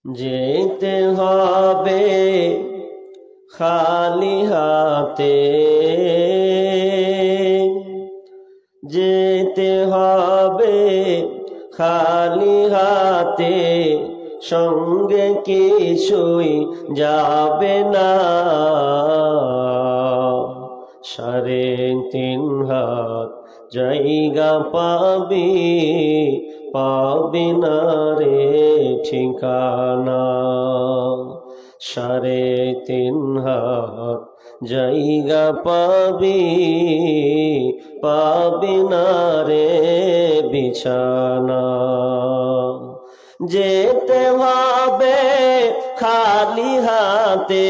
যেতে হবে খালি হাতে, যেতে হবে খালি হাতে, সঙ্গে কিছুই যাবে না। 3.5 হাত জায়গা পাবি, পাবি না রে ঠিকানা। 3.5 হাত জায়গা পাবি, পাবি না রে বিছানা। যেতে হবে খালি হাতে,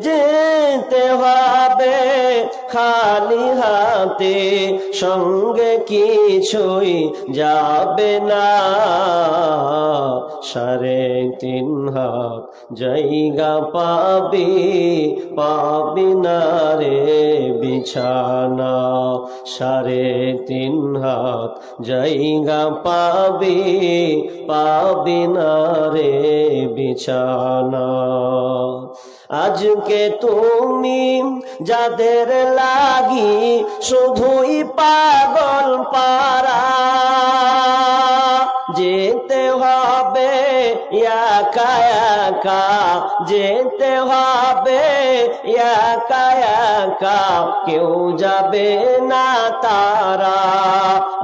যেতে হবে খালি হাতে, সঙ্গে কিছুই যাবে না। 3.5 হাত জায়গা পাবি, পাবি না রে বিছানা। 3.5 হাত জায়গা পাবি, পাবি না রে বিছানা। আজকে তুমি যাদের লাগি শুধুই পাগল পারা, যেতে হবে একা একা, যেতে হবে একা একা, কেউ যাবে না তারা।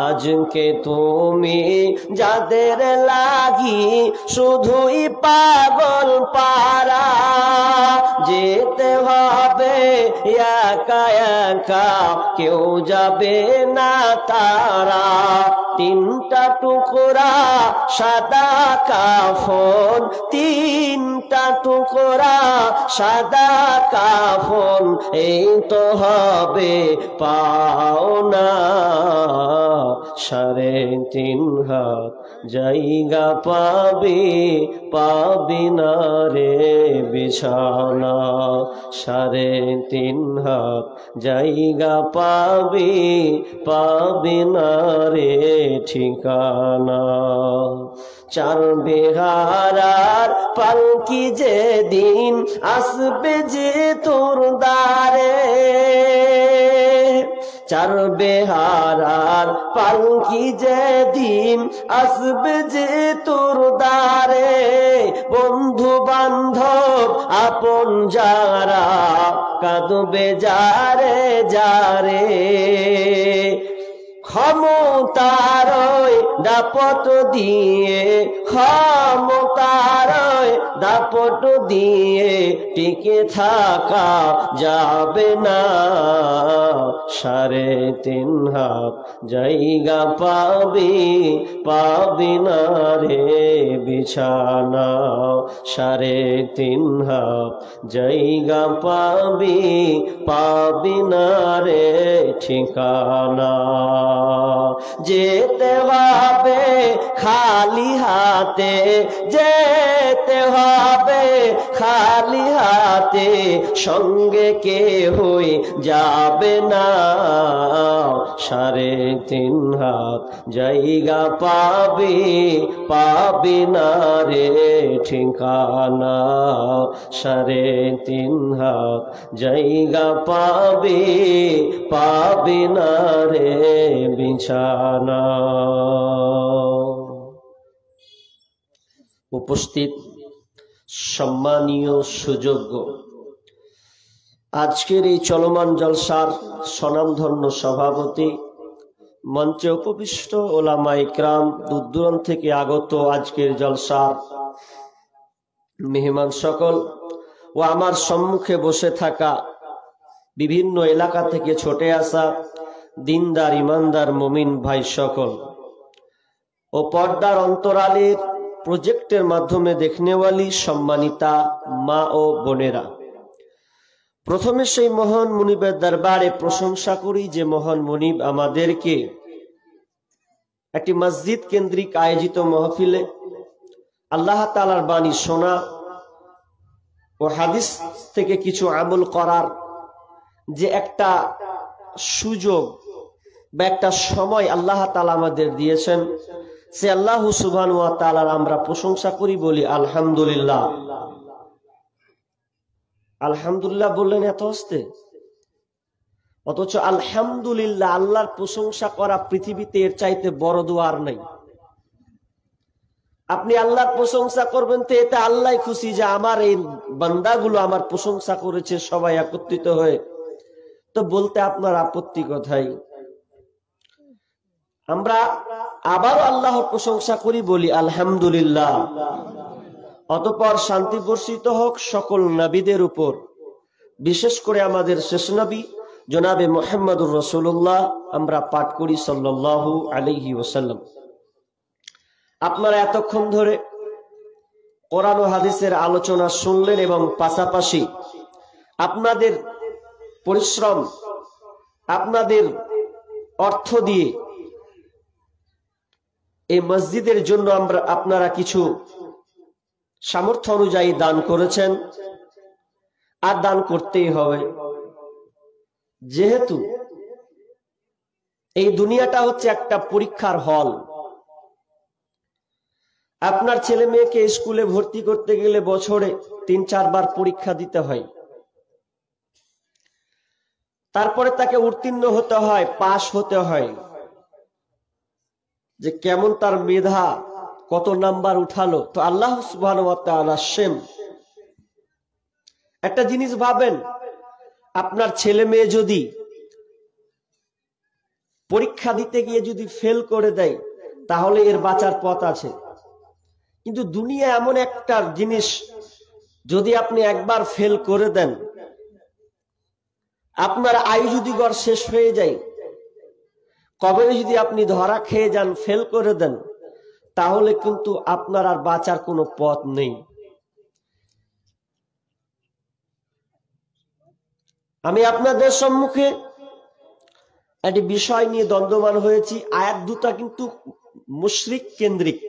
আজকে তুমি যাদের লাগি শুধুই পাগল পারা, যেতে হবে একা একা, কেউ যাবে না তারা। 3টা টুকরা সাদা কাফন, 3টা টুকরা সাদা কাফন, এই তো হবে পাওনা। 3.5 হাত জায়গা পাবি, পাবি না রে বিছানা। 3.5 হাত জায়গা পাবি, পাবি না রে ঠিকানা। 4 বিঘার পালকি যেদিন আসবে যে তোর দ্বারে, 4 বিঘার পালকি যেদিন আসবে যে তোর দ্বারে, বন্ধু বান্ধব আপন যারা কাঁদবে যারে যারে। ক্ষমতার দাপট দিয়ে, ক্ষমতার দাপট দিয়ে টিকে থাকা যাবে না। 3.5 হাত জায়গা পাবি, পাবি না রে বিছানা। 3.5 হাত জায়গা পাবি, পাবি না রে ঠিকানা। যেতে হবে খালি হাতে, যেতে হবে খালি হাতে, সঙ্গে কেহই যাবে না। 3.5 হাত জায়গা পাবি, পাবি না রে ঠিকানা। 3.5 হাত জায়গা পাবি, পাবি না রে বিছানা। উপস্থিত সম্মানীয় সুযোগ্য, আজকের এই চলমান জলসার স্বনামধন্য সভাপতি, মঞ্চে উপবিষ্ট ওলামা ইকরাম, দূর দূরান্ত থেকে আগত আজকের জলসার মেহমান সকল ও আমার সম্মুখে বসে থাকা বিভিন্ন এলাকা থেকে ছুটে আসা দিনদার ইমানদার মুমিন ভাই সকল ও পর্দার অন্তরালের প্রজেক্টের মাধ্যমে দেখনেওয়ালি সম্মানিতা মা ও বোনেরা, প্রথমে সেই মহান মুনিবের দরবারে প্রশংসা করি যে মহান মুনিব আমাদেরকে একটি মসজিদ কেন্দ্রিক আয়োজিত মাহফিলে আল্লাহ তাআলার বাণী শোনা ও হাদিস থেকে কিছু আমল করার যে একটা সুযোগ বা একটা সময় আল্লাহ তাআলা আমাদের দিয়েছেন, সে আল্লাহ সুবহানাহু ওয়া তাআলার আমরা প্রশংসা করি, বলি আলহামদুলিল্লাহ। আলহামদুলিল্লাহ বললেন এত আস্তে, অথচ আলহামদুলিল্লাহ আল্লাহর প্রশংসা করা পৃথিবীতে এর চাইতে বড় দোয়া আর নাই। আপনি আল্লাহর প্রশংসা করবেন তো এতে আল্লাহ খুশি যে আমার এই বান্দাগুলো আমার প্রশংসা করেছে সবাই একত্রিত হয়ে, তো বলতে আপনার আপত্তি কোথায়? আমরা আবারও আল্লাহর প্রশংসা করি, বলি আলহামদুলিল্লাহ। অতঃপর শান্তি বর্ষিত হোক সকল নবীদের উপর, বিশেষ করে আমাদের শেষ নবী জনাবে মুহাম্মদুর রাসূলুল্লাহ। আমরা পাঠ করি সাল্লাল্লাহু আলাইহি ওয়াসাল্লাম। আপনারা এতক্ষণ ধরে কোরআন ও হাদিসের আলোচনা শুনলেন এবং পাশাপাশি আপনাদের পরিশ্রম, আপনাদের অর্থ দিয়ে এই মসজিদের জন্য আপনারা কিছু সামর্থ্য অনুযায়ী দান করেছেন, আর দান করতেই হবে। যেহেতু এই দুনিয়াটা হচ্ছে একটা পরীক্ষার হল। আপনার ছেলে মেয়েকে স্কুলে ভর্তি করতে গেলে বছরে ৩-৪ বার পরীক্ষা দিতে হয়, তারপরে তাকে উত্তীর্ণ হতে হয়, পাশ হতে হয়, যে কেমন তার মেধা, কত নাম্বার উঠালো। তো আল্লাহ সুবহানাহু ওয়া তাআলা সেম একটা জিনিস ভাবেন, আপনার ছেলে মেয়ে যদি পরীক্ষা দিতে গিয়ে যদি ফেল করে দেয় তাহলে এর বাঁচার পথ আছে। কিন্তু দুনিয়া এমন একটা জিনিস, যদি আপনি একবার ফেল করে দেন, আপনার আয়ু যদি গড় শেষ হয়ে যায়, কবরে যদি আপনি ধরা খেয়ে যান, ফেল করে দেন, তাহলে কিন্তু আপনার আর বাঁচার কোনো পথ নেই। আমি আপনাদের সম্মুখে একটি বিষয় নিয়ে দ্বন্দ্বমান হয়েছি। আয়াত দুটা কিন্তু মুশরিক কেন্দ্রিক।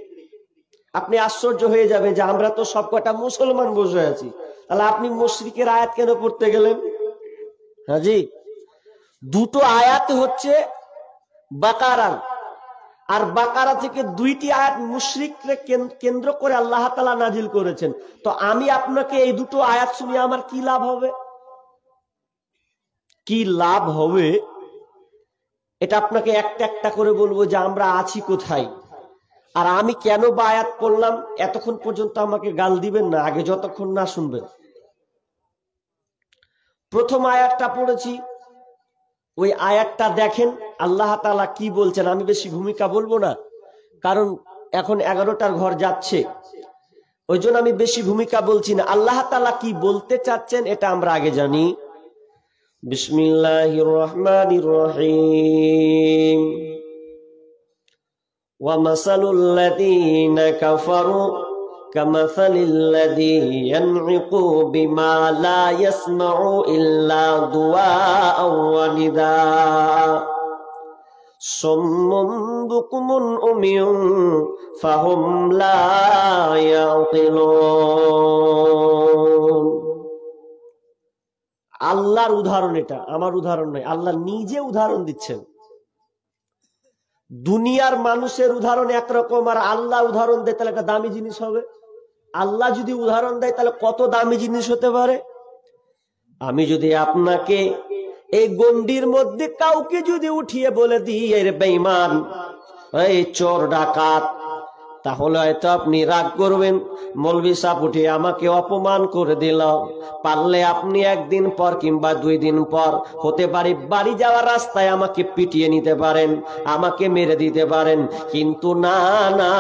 আপনি আশ্চর্য হয়ে যাবেন যে আমরা তো সবকটা মুসলমান বসে আছি, তাহলে আপনি মুশরিকের আয়াত কেন পড়তে গেলেন? হ্যাঁ জি, দুটো আয়াত হচ্ছে বাকারার, আর বাকারা থেকে 2টি আয়াত মুশরিককে কেন্দ্র করে আল্লাহ তাআলা নাজিল করেছেন। তো আমি আপনাকে এই দুটো আয়াত শুনিয়ে আমার কি লাভ হবে? কি লাভ হবে এটা আপনাকে একটা একটা করে বলবো যে আমরা আছি কোথায়, আর আমি কেন বা আয়াত পড়লাম। এতক্ষণ পর্যন্ত আমাকে গাল দিবেন না, আগে যতক্ষণ না শুনবেন। প্রথম আয়াতটা পড়েছি, ওই আয়াতটা দেখেন আল্লাহ তাআলা কি বলছেন। আমি বেশি ভূমিকা বলবো না, কারণ এখন 11টার ঘর যাচ্ছে, ওই জন্য আমি বেশি ভূমিকা বলছি না। আল্লাহ তাআলা কি বলতে চাচ্ছেন এটা আমরা আগে জানি। বিসমিল্লাহির রহমানির রহিম। ওয়া মাসালুল লাযীনা কাফারু কামাসালিল লাযী ইয়ানইকু বিমা লা ইয়াসমাউ ইল্লা দুআআন ওয়া নিদাআ সুম্মুন বুকুমুন উমিয়ুন ফাহুম লা ইয়াকিলুন। আল্লাহর উদাহরণ এটা, আমার উদাহরণ নয়। আল্লাহ নিজে উদাহরণ দিচ্ছেন। দুনিয়ার মানুষের উদাহরণ একরকম, আর আল্লাহ উদাহরণ দেয় তাহলে একটা দামি জিনিস হবে। আল্লাহ যদি উদাহরণ দেয় তাহলে কত দামি জিনিস হতে পারে। আমি যদি আপনাকে এই গন্ডির মধ্যে কাউকে যদি উঠিয়ে বলে দিই এর বেঈমান, এই চোর ডাকাত, তাহলে হয়তো আপনি রাগ করবেন, মৌলভী সাহেব উঠে আমাকে অপমান করে দিল। পারলে আপনি একদিন পর কিংবা 2 দিন পর, হতে পারে বাড়ি যাওয়ার রাস্তায় আমাকে পিটিয়ে নিতে পারেন, আমাকে মেরে দিতে পারেন। কিন্তু না না,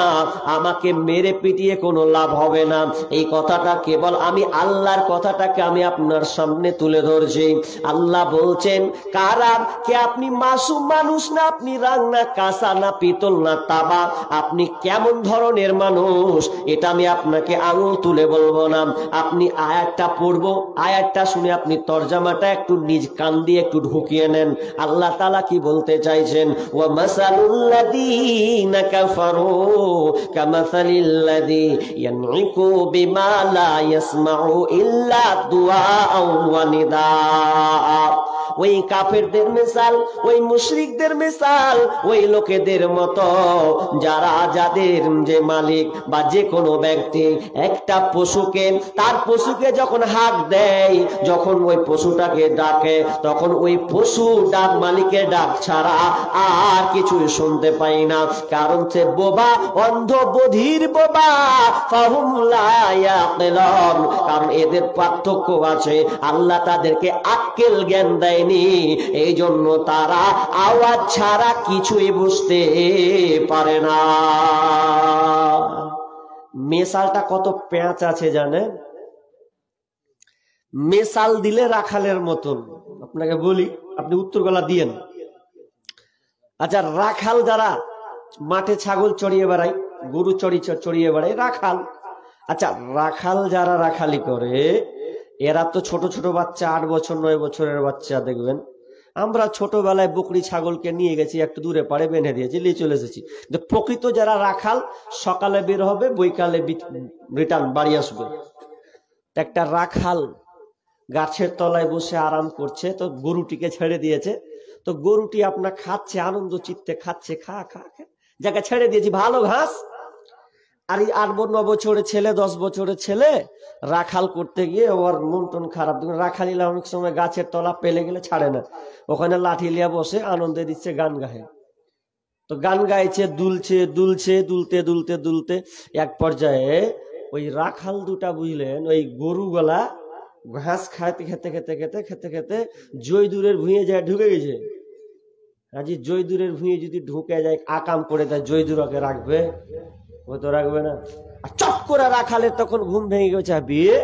আমাকে মেরে পিটিয়ে কোনো লাভ হবে না। এই কথাটা কেবল আমি আল্লাহর কথাটাকে আমি আপনার সামনে তুলে ধরছি। আল্লাহ বলছেন, কারা কে আপনি মাসুম মানুষ না, আপনি রাং না কাঁসা না পিতল না তাবা, আপনি কেমন ধরনের মানুষ এটা আমি আপনাকে আঙুল তুলে বলবো না। আপনি আয়াতটা পড়বো, আয়াতটা শুনে আপনি তরজামাটা একটু নিজ কান দিয়ে একটু ঢুকিয়ে নেন। আল্লাহ তাআলা কি বলতে চাইছেন? ওয়া মাসালুল লাযীনা কাফারু কামাসালিল লাযী ইয়ানইকু বিমা লা ইয়াসমাউ ইল্লা দুআআন ওয়া নিদাআ ওই কাফেরদের মিসাল, ওই মুশরিকদের মিসাল, ওই লোকেদের মতো যারা যাদের যে মালিক বা যে কোনো ব্যক্তি একটা পশুকে, তার পশুকে যখন হাঁক দেয়, যখন ওই পশুটাকে ডাকে, তখন ওই পশু ডাক মালিকের ডাক ছাড়া আর কিছুই শুনতে পাই না। কারণ সে বোবা, অন্ধ বধির বোবা। ফাহুম লা ইয়াকিলুন, কারণ এদের পার্থক্য আছে, আল্লাহ তাদেরকে আক্কেল জ্ঞান দেয়নি, এই জন্য তারা আওয়াজ ছাড়া কিছুই বুঝতে পারে না। মেসালটা কত প্যাঁচ আছে জানেন? মেসাল দিলে রাখালের মতন। আপনাকে বলি, আপনি উত্তর গলা দিয়েন। আচ্ছা, রাখাল যারা মাঠে ছাগল চড়িয়ে বেড়ায়, গরু চড়িয়ে বেড়ায়, রাখাল। আচ্ছা, রাখাল যারা রাখালি করে, এরা তো ছোট ছোট বাচ্চা, 8 বছর 9 বছরের বাচ্চা দেখবেন। আমরা ছোটবেলায় বকরি ছাগলকে নিয়ে গেছি, একটু দূরে পাড়ে বেঁধে দিয়েছি, নিয়ে চলে এসেছি। প্রকৃত যারা রাখাল, সকালে বের হবে, বৈকালে রিটার্ন বাড়ি আসবে। একটা রাখাল গাছের তলায় বসে আরাম করছে, তো গরুটিকে ছেড়ে দিয়েছে। তো গরুটি আপনার খাচ্ছে, আনন্দ চিত্তে খাচ্ছে, খা খা খা, যাকে ছেড়ে দিয়েছি ভালো ঘাস। আর এই 8-9 বছরের ছেলে, 10 বছরের ছেলে রাখাল করতে গিয়ে ওর মন টন খারাপ। রাখালিলা অনেক সময় গাছের তলা পেলে গেলে ছাড়ে না, ওখানে লাঠি লিয়া বসে আনন্দে দিচ্ছে, গান গায়ে। তো গান গাইছে, দুলছে দুলছে, দুলতে দুলতে দুলতে এক পর্যায়ে ওই রাখাল দুটা বুঝলেন, ওই গরুগুলা ঘাস খাইতে খেতে খেতে খেতে খেতে খেতে জয়দুরের ভুঁয়ে যায় ঢুকে গেছে। আজি জয়দুরের ভুঁয়ে যদি ঢুকে যায়, আকাম করে দেয়, জয়দুর ওকে রাখবে? ও তো রাখবে না। আর চট করে রাখালের তখন ঘুম ভেঙে গেছে, বিয়ে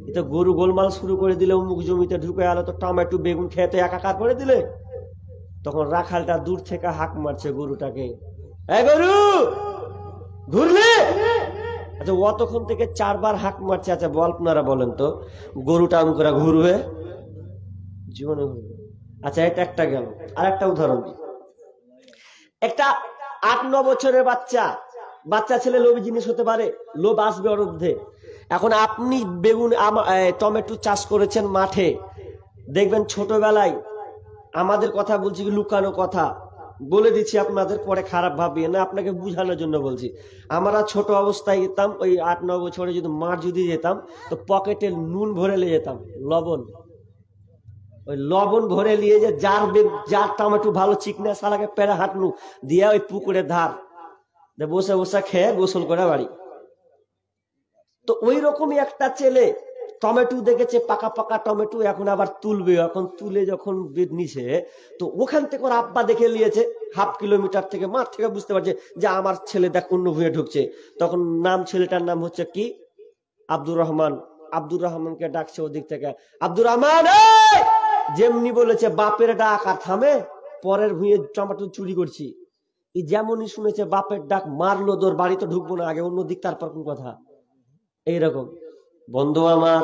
এটা গরু গোলমাল শুরু করে দিলে, অমুক জমিতে ঢুকে আলো তো টমেটো বেগুন খেতে একাকার করে দিলে। তখন রাখালটা দূর থেকে হাঁক মারছে গরুটাকে, এ গরু ঘুরলে। আচ্ছা, অতক্ষণ থেকে 4 বার হাঁক মারছে। আচ্ছা আপনারা বলেন তো, গরুটা অমুক করে ঘুরবে? জীবনে ঘুরবে? আচ্ছা, এটা একটা গেল। আর একটা উদাহরণ দিই। একটা 8-9 বছরের বাচ্চা ছেলে লোভী জিনিস হতে পারে, লোভ আসবে ওর মধ্যে। এখন আপনি বেগুন টমেটো চাষ করেছেন মাঠে, দেখবেন ছোটবেলায়, আমাদের কথা বলছি, লুকানো কথা বলে দিচ্ছি আপনাদের, পরে খারাপ ভাবিয়ে না, আপনাকে বুঝানোর জন্য বলছি। আমরা ছোট অবস্থায় যেতাম, ওই 8-9 বছরে যদি মাঠ যদি যেতাম, তো পকেটে নুন ভরে নিয়ে যেতাম, লবণ। ওই লবণ ভরে নিয়ে যে যার টমেটো ভালো চিকনা, সালাকে পেড়ে হাঁটনু দিয়ে ওই পুকুরের ধার বসে বসে খেয়ে গোসল করে বাড়ি। তো ওই রকমই একটা ছেলে টমেটো দেখেছে, পাকা পাকা টমেটো, এখন আবার তুলবে। এখন তুলে যখন নিছে, তো ওখান থেকে ওর আব্বা দেখে নিয়েছে, 1/2 কিলোমিটার থেকে, মাঠ থেকে বুঝতে পারছে যে আমার ছেলে দেখ অন্য ভুঁয়ে ঢুকছে। তখন ছেলেটার নাম হচ্ছে কি, আব্দুর রহমান। আব্দুর রহমানকে ডাকছে ওদিক থেকে, আব্দুর রহমান। যেমনি বলেছে বাপের ডাক আর থামে, পরের ভুঁয়ে টমেটো চুরি করছি। যেমনই শুনেছে বাপের ডাক, মারলো দৌড়, বাড়ি তো ঢুকবো না, আগে অন্য দিক, তারপর কোন কথা। এইরকম বন্ধু আমার,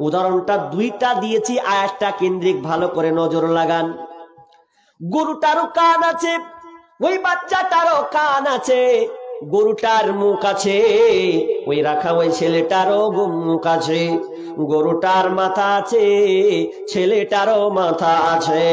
উদাহরণটা 2টা দিয়েছি, আয়াতটা কেন্দ্রিক, ভালো করে নজর লাগান। গরুটারও কান আছে, ওই বাচ্চাটারও কান আছে, গরুটার মুখ আছে, ওই ওই ছেলেটারও মুখ আছে। গরুটার মাথা আছে, ছেলেটারও মাথা আছে।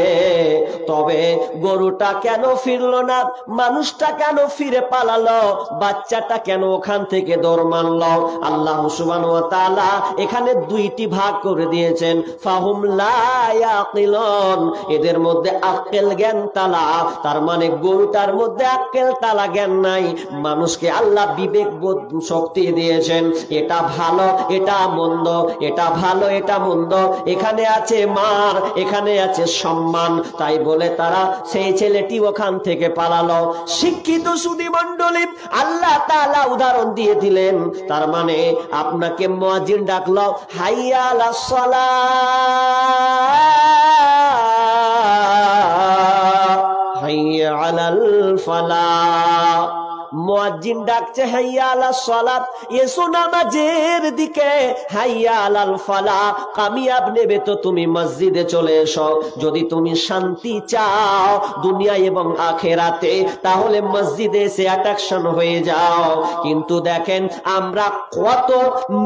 তবে গরুটা কেন ফিরলো না, মানুষটা কেন ফিরে পালালো, বাচ্চাটা কেন ওখান থেকে দৌড় মারলো? আল্লাহ সুবহানাহু ওয়া তাআলা এখানে 2টি ভাগ করে দিয়েছেন। ফাহুম লা ইয়াকিলুন, এদের মধ্যে আক্কেল জ্ঞান তালা। তার মানে গরুটার মধ্যে আক্কেল তালা জ্ঞান নাই। মানুষকে আল্লাহ বিবেক বোধ শক্তি দিয়েছেন, এটা ভালো এটা মন্দ, এটা ভালো এটা মন্দ, এখানে আছে মার, এখানে আছে সম্মান। তাই বলে তারা, সেই ছেলেটি ওখান থেকে পালালো। শিক্ষিত সুধী মণ্ডলী, আল্লাহ তাআলা উদাহরণ দিয়ে দিলেন। তার মানে আপনাকে মুয়াজ্জিন ডাকলো, হাইয়া আলাস সালাহ, হাইয়া আলাল ফালাহ, মুয়াজ্জিন ডাকছে হাইয়া আলাস সালাত, এসো নামাজের দিকে, হাইয়া আলাল ফালাহ, কামিয়াব নেবে তো তুমি মসজিদে চলে এসো। যদি তুমি শান্তি চাও দুনিয়া এবং আখেরাতে, তাহলে মসজিদে এসে অ্যাট্রাকশন হয়ে যাও। কিন্তু দেখেন আমরা কত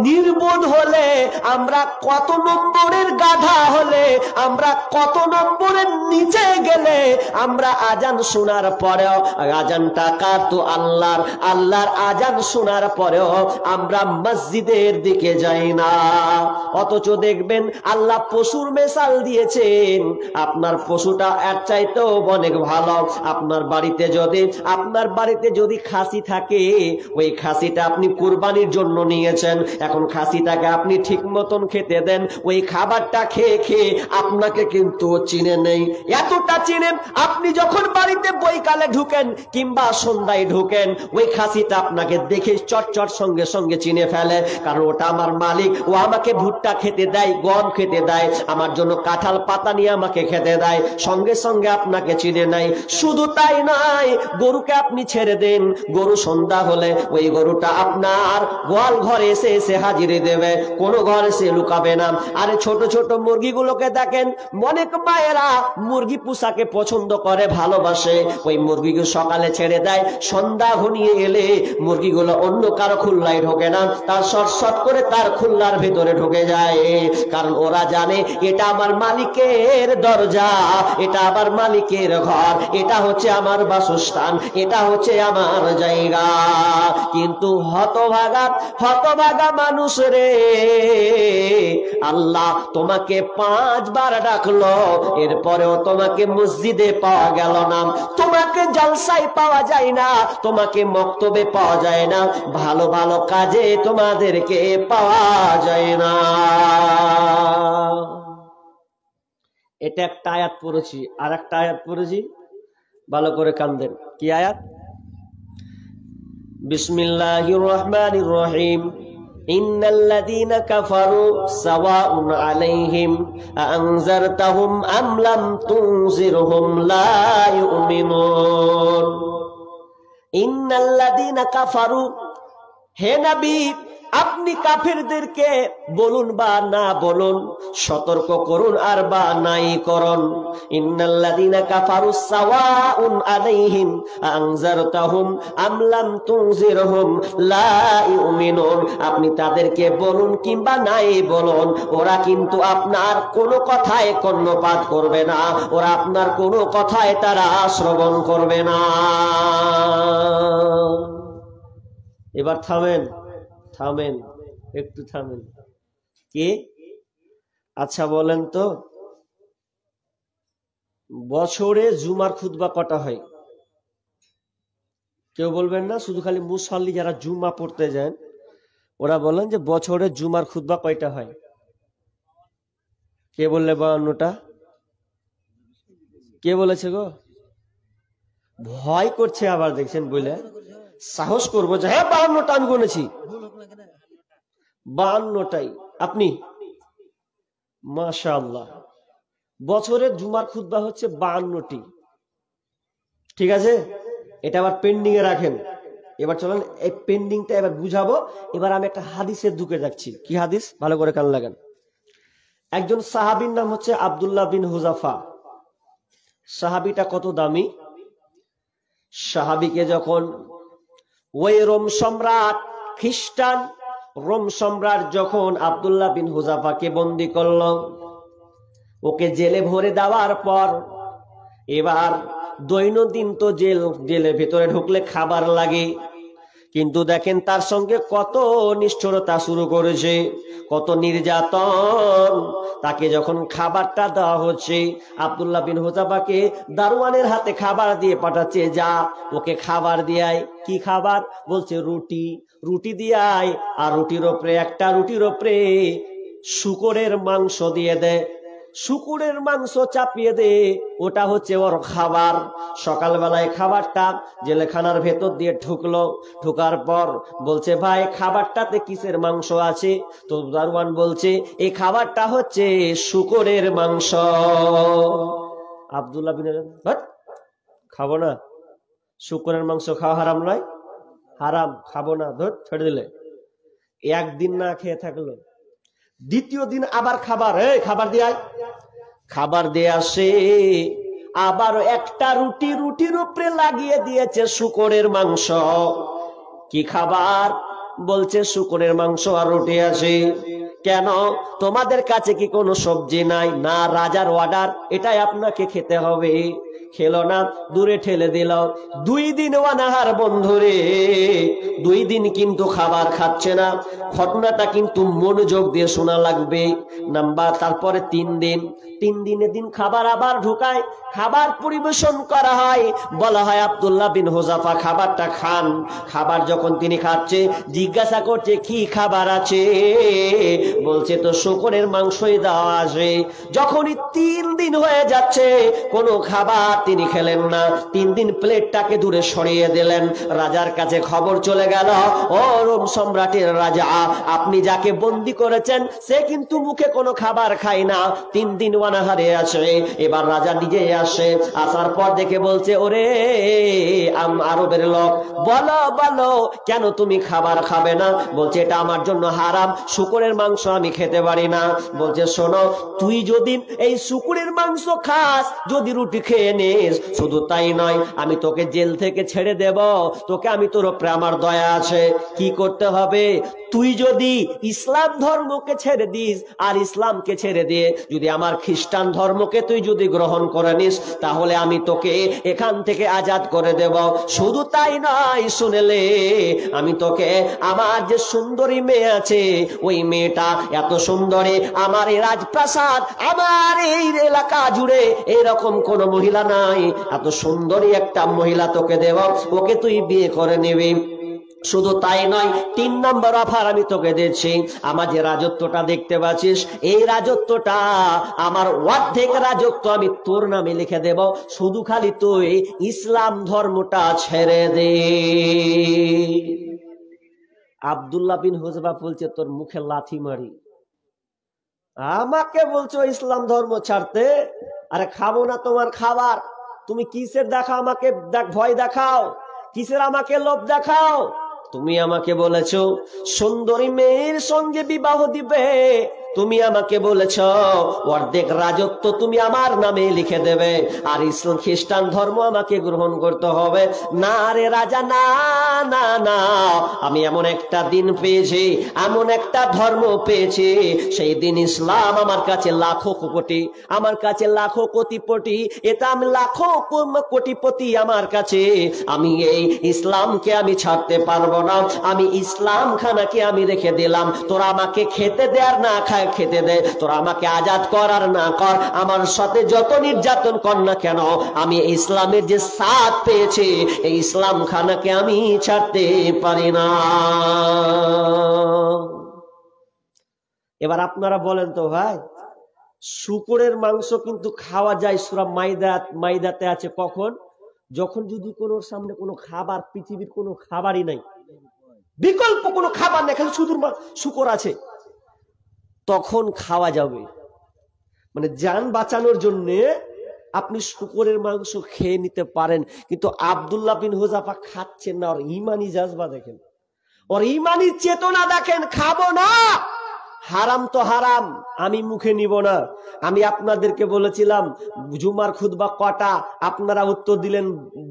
নির্বোধ হলে, আমরা কত নম্বরের গাধা হলে, আমরা কত নম্বরের নিচে গেলে, আমরা আজান শোনার পরেও, আজানটা কার তো আল্লাহর, আল্লাহর আজান শোনার পরেও আমরা মসজিদের দিকে যাই না। অথচ দেখবেন আল্লাহ পশুর মেসাল দিয়েছেন, আপনার পশুটা এর চাইতেও অনেক ভালো। আপনার বাড়িতে যদি খাসি থাকে, ওই খাসিটা আপনি কুরবানির জন্য নিয়েছেন, এখন খাসিটাকে আপনি ঠিক মতন খেতে দেন, ওই খাবারটা খেয়ে খেয়ে আপনাকে কিন্তু চিনে নেই। এতটা চিনেন, আপনি যখন বাড়িতে বৈকালে ঢুকেন কিংবা সন্ধ্যায় ঢুকেন, ওই খাসিটা আপনাকে দেখে চটচট সঙ্গে সঙ্গে চিনে ফেলে, কারণ ওটা আমার মালিক, ও আমাকে ভুট্টা খেতে দেয়, গম খেতে দেয়, আমার জন্য কাঁঠাল পাতা নিয়ে আমাকে খেতে দেয়, সঙ্গে সঙ্গে আপনাকে চিনে নেয়। শুধু তাই নয়, গরুকে আপনি ছেড়ে দেন, গরু সন্ধ্যা হলে ওই গরুটা আপনার গোয়াল ঘরে এসে এসে হাজিরে দেবে, কোনো ঘরে সে লুকাবে না। আরে ছোট ছোট মুরগিগুলোকে দেখেন, অনেক মায়েরা মুরগি পোষাকে পছন্দ করে, ভালোবাসে, ওই মুরগিগুলো সকালে ছেড়ে দেয়, সন্ধ্যা ঘনিয়ে এলে মুরগিগুলো অন্য কারো খুল্লায় ঢোকে না, তার শট শট করে তার খুল্লার ভেতরে ঢুকে যায়, কারণ ওরা জানে এটা আমার মালিকের দরজা, এটা আমার মালিকের ঘর, এটা হচ্ছে আমার বাসস্থান, এটা হচ্ছে আমার জায়গা। কিন্তু হতভাগা মানুষ রে, আল্লাহ তোমাকে 5 বার ডাকলো, এরপরেও তোমাকে মসজিদে পাওয়া গেল না, তোমাকে জালসায় পাওয়া যায় না, তোমাকে মক্তবে পাওয়া যায় না, ভালো ভালো কাজে তোমাদেরকে পাওয়া যায় না। এটা একটা আয়াত পড়েছি, আর একটা আয়াত পড়েছি, ভালো করে কান দেন। কি আয়াত? বিসমিল্লাহির রহমানির রহিম। ইন্নাল্লাযীনা কাফারু সাওয়াউন আলাইহিম আনজারতাহুম আম লাম তুনজিরহুম লা ইউমিনুন। ইন্নাল্লাযীনা কাফারু, হে নবী আপনি কাফেরদেরকে বলুন বা না বলুন, সতর্ক করুন আর বা নাই করুন। ইন্নাল্লাযীনা কাফারু সাওয়াউন আলাইহিম আনজারতাহুম আম লাম তুনজিরহুম লা ইউমিনুন। আপনি তাদেরকে বলুন কিংবা নাই বলুন, ওরা কিন্তু আপনার কোনো কথায় কর্ণপাত করবে না, ওরা আপনার কোনো কথায় তারা শ্রবণ করবে না। এবার থামেন, একটু থামেন। কে? আচ্ছা বলেন তো, বছরে জুমার খুতবা কটা হয়? কেউ বলবেন না, শুধু খালি মুসল্লি যারা জুমা পড়তে যান ওরা বলেন যে বছরে জুমার খুতবা কয়টা হয়? কে বললে 52টা? কে বলেছে গো? ভয় করছে আবার, দেখছেন বলে সাহস করবো যে হ্যাঁ 52টা আমি গুনেছি, 52টাই। আপনি মাশাআল্লাহ, বছরের জুমার খুতবা হচ্ছে 52টি। ঠিক আছে, এটা আবার পেন্ডিং এ রাখেন। এবার চলেন এই পেন্ডিংটা এবার বুঝাবো। এবার আমি একটা হাদিসের ঢুকে যাচ্ছি। কি হাদিস? ভালো করে কান লাগান। একজন সাহাবীর নাম হচ্ছে আব্দুল্লাহ বিন হুযাফা। সাহাবীটা কত দামি! সাহাবীকে যখন ওই রোম সম্রাট, খ্রিস্টান রোম সম্রাট যখন আব্দুল্লাহ বিন হুযাফাকে বন্দী করল, ওকে জেলে ভরে দেওয়ার পর এবার দৈনন্দিন তো জেলের ভেতরে ঢুকলে খাবার লাগে, কিন্তু দেখেন তার সঙ্গে কত নিষ্ঠুরতা শুরু করেছে, কত নির্যাতন। তাকে যখন খাবারটা দেওয়া হচ্ছে, আব্দুল্লাহ বিন হুযাফাকে দারোয়ানের হাতে খাবার দিয়ে পাঠাচ্ছে, যা ওকে খাবার দিয়ায়। কি খাবার? বলছে রুটি দিয়ায়, আর রুটির ওপরে শূকরের মাংস দিয়ে দেয়, শূকরের মাংস চাপিয়ে দে, ওটা হচ্ছে ওর খাবার। সকালবেলায় খাবারটা জেলখানার ভেতর দিয়ে ঢুকলো, ঢুকার পর বলছে ভাই খাবারটাতে কিসের মাংস আছে? তো দারোয়ান বলছে এই খাবারটা হচ্ছে শূকরের মাংস। আব্দুল্লাহ বিন খাবো না, শূকরের মাংস খাওয়া হারাম নয়? হারাম, খাবো না, ধর ছেড়ে দিলে। একদিন না খেয়ে থাকলো, দ্বিতীয় দিন আবার খাবার, খাবার দিয়ে আয়। খাবার দিয়ে আসে, আবার একটা রুটি, রুটির উপরে লাগিয়ে দিয়েছে শুকরের মাংস। কি খাবার? বলছে শুকরের মাংস আর রুটি আছে। কেন, তোমাদের কাছে কি কোনো সবজি নাই? না, রাজার অর্ডার, এটাই আপনাকে খেতে হবে। খেলো না, দূরে ঠেলে দিল। 2 দিন অনাহার বন্ধুরে, 2 দিন কিন্তু খাবার খাচ্ছে না। ঘটনাটা কিন্তু মনোযোগ দিয়ে শোনা লাগবে। তারপরে 3 দিন, 3 দিনের দিন খাবার আবার ঢুকায়, খাবার পরিবেশন করা হয়। বলা হয় আব্দুল্লাহ বিন হুযাফা খাবারটা খান। খাবার যখন তিনি খাচ্ছে, জিজ্ঞাসা করছে কি খাবার আছে? বলছে তো শুকরের মাংসই দেওয়া আছে। যখনই 3 দিন হয়ে যাচ্ছে, কোনো খাবার তিনি খেলেন না। 3 দিন প্লেটটাকে দূরে সরিয়ে দিলেন। রাজার কাছে খবর চলে গেল, ও রোম সম্রাটের রাজা, আপনি যাকে বন্দী করেছেন সে কিন্তু মুখে কোনো খাবার খায় না, 3 দিন অনাহারে আছে। এবার রাজা নিজে আসে, আসার পর দেখে বলছে, ওরে আরবের লোক, বলো বলো কেন তুমি খাবার খাবে না? বলছে এটা আমার জন্য হারাম, শুকরের মাংস আমি খেতে পারি না। বলছে শোনো, তুই যদি এই শুকরের মাংস খাস, যদি রুটি খেয়ে নিস, শুধু তাই নয়, আমি তোকে জেল থেকে ছেড়ে দেব। তোকে আমি, তোর উপরে আমার দয়া আছে। কি করতে হবে? তুই যদি ইসলাম ধর্মকে ছেড়ে দিস, আর ইসলামকে ছেড়ে দিয়ে যদি আমার খ্রিস্টান ধর্মকে তুই যদি গ্রহণ করে নিস, তাহলে আমি তোকে এখান থেকে আজাদ করে দেব। শুধু তাই নয়, শুনেলে, আমি তোকে আমার যে সুন্দরী মেয়ে আছে, ওই মেয়েটা এত সুন্দরী, আমার এই রাজপ্রাসাদ, আমার এই এলাকা জুড়ে এরকম কোন মহিলা নাই, এত সুন্দরী একটা মহিলা তোকে দেব, ওকে তুই বিয়ে করে নিবি। শুধু তাই নয়, 3 নম্বর অফার আমি তোকে দিচ্ছি। আমার যে রাজত্বটা দেখতে পাচ্ছিস, এই রাজত্বটা আমার অর্ধেক রাজত্ব আমি তোর নামে লিখে দেব, শুধু খালি তুই ইসলাম ধর্মটা ছেড়ে দে। আব্দুল্লাহ বিন হুযাফা বলছে, তোর মুখে লাথি মারি, আমাকে বলছো ইসলাম ধর্ম ছাড়তে? আরে খাবো না তোমার খাবার, তুমি কিসের দেখাও আমাকে, ভয় দেখাও, কিসের আমাকে লোভ দেখাও? তুমি আমাকে বলেছো সুন্দরী মেয়ের সঙ্গে বিবাহ দিবে, তুমি আমাকে বলেছ অর্ধেক রাজত্ব তুমি আমার নামে লিখে দেবে, আর ইসলাম খ্রিস্টান ধর্ম আমাকে গ্রহণ করতে হবে। না রে রাজা, না না না, আমি এমন একটা দিন পেয়েছি, এমন একটা ধর্ম পেয়েছি, সেই দিন ইসলাম আমার কাছে লাখো কোটি, আমার কাছে লাখো কোটিপতি, এটা আমি লাখো কোটিপতি আমার কাছে, আমি এই ইসলামকে আমি ছাড়তে পারবো না। আমি ইসলাম খানাকে আমি রেখে দিলাম, তোরা আমাকে খেতে দে আর না খায় খেতে দে, তোরা আমাকে আজাদ কর আর না কর, আমার সাথে যত নির্যাতন কর না কেন, আমি ইসলামের যে সাথ পেয়েছি, এই ইসলাম খানাকে আমি ছাড়তে পারি না। এবার আপনারা বলেন তো ভাই, শুকরের মাংস কিন্তু খাওয়া যায়, সূরা মাইদাতে আছে, কখন? যখন যদি কোন সামনে কোনো খাবার, পৃথিবীর কোনো খাবারই নাই, বিকল্প কোনো খাবার নেই, খালি শুধু শুকর আছে, তখন খাওয়া যাবে। মানে জান বাঁচানোর জন্য আপনি শুকরের মাংস খেয়ে নিতে পারেন। কিন্তু আব্দুল্লাহ বিন হুযাফা খাচ্ছেন না, ওর ইমানি জাজবা দেখেন, ওর ইমানি চেতনা দেখেন, খাবো না, হারাম তো হারাম, আমি মুখে নিব না। আমি আপনাদেরকে বলেছিলাম জুমার খুতবা কটা, আপনারা উত্তর দিলেন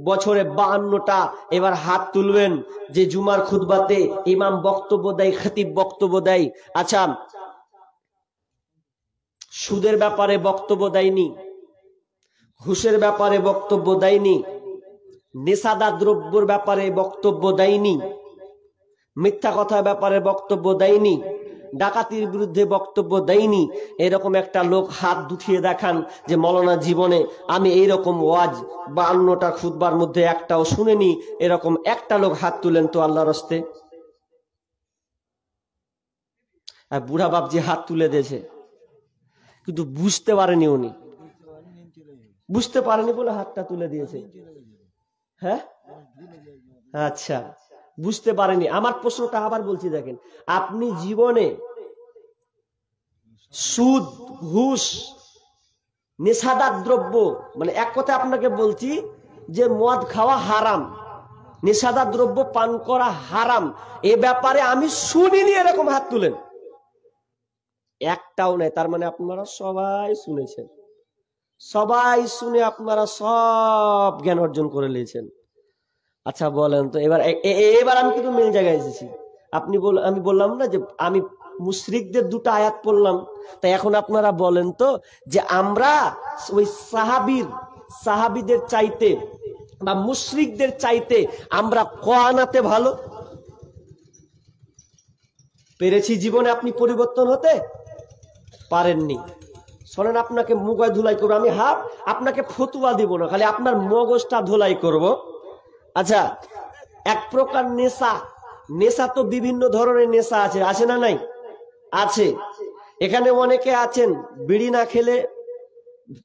বছরে 52টা। এবার হাত তুলবেন যে জুমার খুতবাতে ইমাম বক্তব্য দেয়, খতিব বক্তব্য দেয়। আচ্ছা, সুদের ব্যাপারে বক্তব্য দেয়নি, ঘুষের ব্যাপারে বক্তব্য দেয়নি, নেশাদার দ্রব্যের ব্যাপারে বক্তব্য দেয়নি, মিথ্যা কথার ব্যাপারে বক্তব্য দেয়নি, ডাকাতির বিরুদ্ধে বক্তব্য দেয়নি। এরকম একটা লোক হাত উঠিয়ে দেখান যে মৌলানা জীবনে আমি এইরকম ওয়াজ 52টা খুতবার মধ্যে একটাও শুনেনি, এরকম একটা লোক হাত তুলেন তো আল্লাহর রাস্তে। আর বুড়া বাপজি হাত তুলে দিয়েছে, কিন্তু বুঝতে পারেনি, উনি বুঝতে পারেনি বলে হাতটা তুলে দিয়েছে। হ্যাঁ, আচ্ছা, বুঝতে পারেনি। আমার প্রশ্নটা আবার বলছি, দেখেন, আপনি জীবনে সুদ, ঘুষ, নেশাদার দ্রব্য, মানে এক কথা আপনাকে বলছি যে মদ খাওয়া হারাম, নেশাদার দ্রব্য পান করা হারাম, এ ব্যাপারে আমি শুনিনি এরকম হাত তুলেন। একটাও নেই। তার মানে আপনারা সবাই শুনেছেন, সবাই শুনে আপনারা সব জ্ঞান অর্জন করে নিয়েছেন। আচ্ছা বলেন তো, এবার আমি কিন্তু মেন জায়গায় এসেছি। আমি বললাম না যে আমি মুশরিকদের দুটো আয়াত পড়লাম, তাই এখন আপনারা বলেন তো যে আমরা ওই সাহাবীদের চাইতে বা মুশরিকদের চাইতে আমরা কোয়ানাতে ভালো পেরেছি? জীবনে আপনি পরিবর্তন হতে পারেননি। শোনেন, আপনাকে মুগায় ধুলাই করবো আমি, আপনাকে ফতুয়া দিব না, খালি আপনার মগজটা ধুলাই করব। আচ্ছা, এক প্রকার নেশা তো বিভিন্ন ধরনের নেশা আছে না নাই? আছে। এখানে অনেকে আছেন বিড়ি না খেলে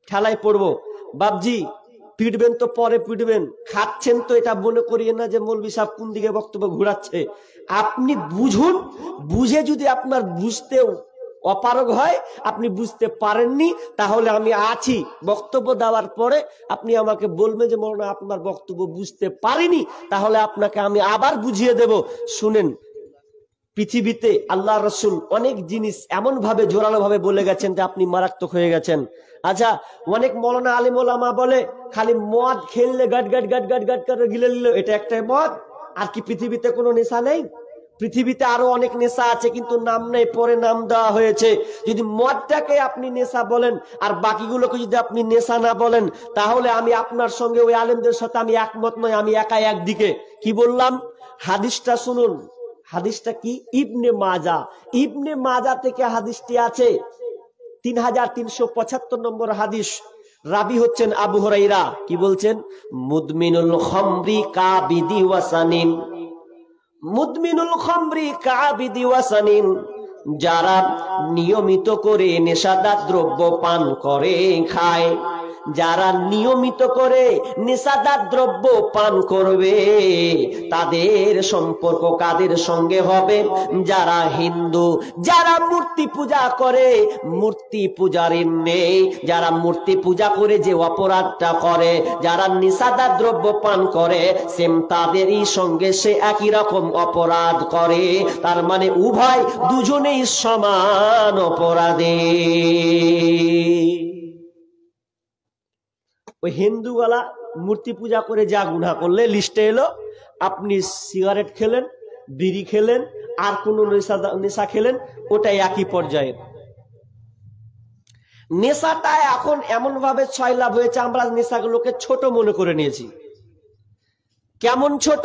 ঠেলায় পড়বো, বাবজি পিটবেন তো পরে পিটবেন, খাচ্ছেন তো এটা মনে করিয়ে না যে মৌলভী সাহেব কোন দিকে বক্তব্য ঘুরাচ্ছে। আপনি বুঝুন, বুঝে যদি আপনার বুঝতেও অপারগ হয়, আপনি বুঝতে পারেননি, তাহলে আমি আছি বক্তব্য দেওয়ার পরে আপনি আমাকে বলবেন যে মৌলানা আপনার বক্তব্য বুঝতে পারিনি, তাহলে আপনাকে আমি আবার বুঝিয়ে দেব। শুনেন, পৃথিবীতে আল্লাহ রসুল অনেক জিনিস এমন ভাবে জোরালো ভাবে বলে গেছেন যে আপনি মারাত্মক হয়ে গেছেন। আচ্ছা, অনেক মৌলানা আলিম ওলামা বলে খালি মদ খেললে গাট গাট গাট গাট গাট করে গিলে নিল, এটা একটাই মদ। আর কি পৃথিবীতে কোনো নেশা নেই? পৃথিবীতে আরো অনেক নেশা আছে, কিন্তু নাম নেই, পরে নাম দেওয়া হয়েছে। যদি মদটাকে আপনি নেশা বলেন আর বাকিগুলোকে যদি আপনি নেশা না বলেন, তাহলে আমি আপনার সঙ্গে ওই আলেমদের সাথে আমি একমত নয়, আমি একাই একদিকে। কি বললাম? হাদিসটা শুনুন। হাদিসটা কি? ইবনে মাজা থেকে হাদিসটি আছে, 3375 নম্বর হাদিস। রাবি হচ্ছেন আবু হুরায়রা। কি বলছেন? মুদমিনুল খামরি কাবিদি ওয়াসানিন, মুদমিনুল খামরি কাবিদি ওয়াসানিন, যারা নিয়মিত করে নেশাদার দ্রব্য পান করে খায়, যারা নিয়মিত করে নেশাদার দ্রব্য পান করবে, তাদের সম্পর্ক কাদের সঙ্গে হবে? যারা হিন্দু, যারা মূর্তি পূজা করে, মূর্তি পূজারী নেই, যারা মূর্তি পূজা করে যে অপরাধটা করে, যারা নেশাদার দ্রব্য পান করে, সেম তাদেরই সঙ্গে সে একই রকম অপরাধ করে। তার মানে উভয় দুজনেই সমান অপরাধী। ওই হিন্দুওয়ালা মূর্তি পূজা করে যা গুনাহ করলে লিস্টে এলো, আপনি সিগারেট খেলেন, বিড়ি খেলেন, আর কোন নেশা খেলেন, ওটাই একই পর্যায়ে। নেশাটা এখন এমন ভাবে ছয় লাভ হয়েছে, আমরা নেশাগুলোকে ছোট মনে করে নিয়েছি। কেমন ছোট?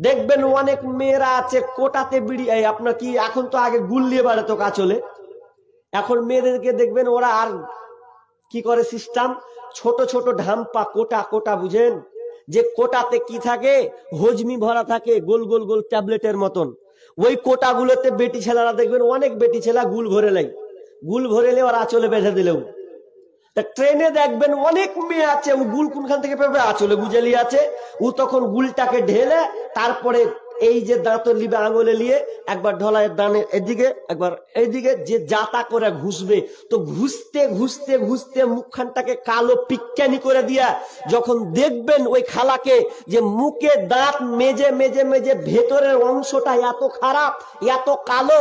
দেখবেন অনেক মেয়েরা আছে কোটাতে বিড়ি, আপনার কি এখন তো আগে গুল দিয়ে বেড়াতো কাচলে, এখন মেয়েদেরকে দেখবেন ওরা আর কি করে সিস্টেম, ছোট ছোট ঢাম্পা কোটা বুঝেন? যে কোটাতে কি থাকে? হজমি ভরা থাকে, গোল গোল গোল ট্যাবলেটের মতন। ওই কোটাগুলোতে বেটি ছেলেরা দেখবেন, অনেক বেটি ছেলা গুল ভরে লাই, গুল ভরেলে ওরা আঁচলে বেঁধে দিলেও। তা ট্রেনে দেখবেন অনেক মেয়ে আছে, ও গুল কোনখান থেকে পেবে? আঁচলে গুজেলি আছে। ও তখন গুলটাকে ঢেলে তারপরে এই যে দাঁতর লিবে আঙুলে নিয়ে একবার ঢলায় দানে এদিকে একবার এইদিকে, যে যাতা করে ঘুষবে, তো ঘুষতে ঘুষতে ঘুষতে মুখখানটাকে কালো পিক্কানি করে দিয়া যখন দেখবেন ওই খালাকে যে মুখে দাঁত মেজে মেজে মেজে ভেতরের অংশটা এত খারাপ, এত কালো,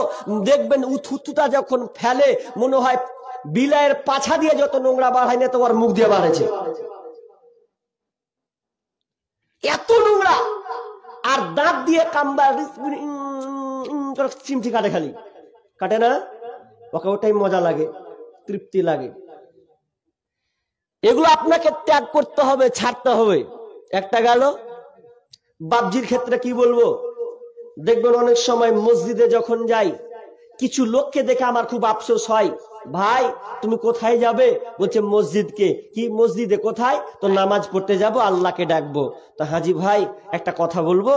দেখবেন উথুতুটা যখন ফেলে মনে হয় বিলায়ের পাছা দিয়ে যত নোংরা বার হয় না তো ওর মুখ দিয়ে বার হয়েছে, এত নোংরা। আর দাঁত দিয়ে কামবা চিমটি কাটে, খালি কাটে না, ওকে ওটাই মজা লাগে, তৃপ্তি লাগে। এগুলো আপনাকে ত্যাগ করতে হবে, ছাড়তে হবে। একটা গেল। বাবজির ক্ষেত্রে কি বলবো, দেখবেন অনেক সময় মসজিদে যখন যাই, কিছু লোককে দেখে আমার খুব আফসোস হয়, ভাই তুমি কোথায় যাবে? বলছে মসজিদকে। কি মসজিদে? কোথায়? তো নামাজ পড়তে যাব, আল্লাহকে ডাকবো। তো হাজি ভাই একটা কথা বলবো,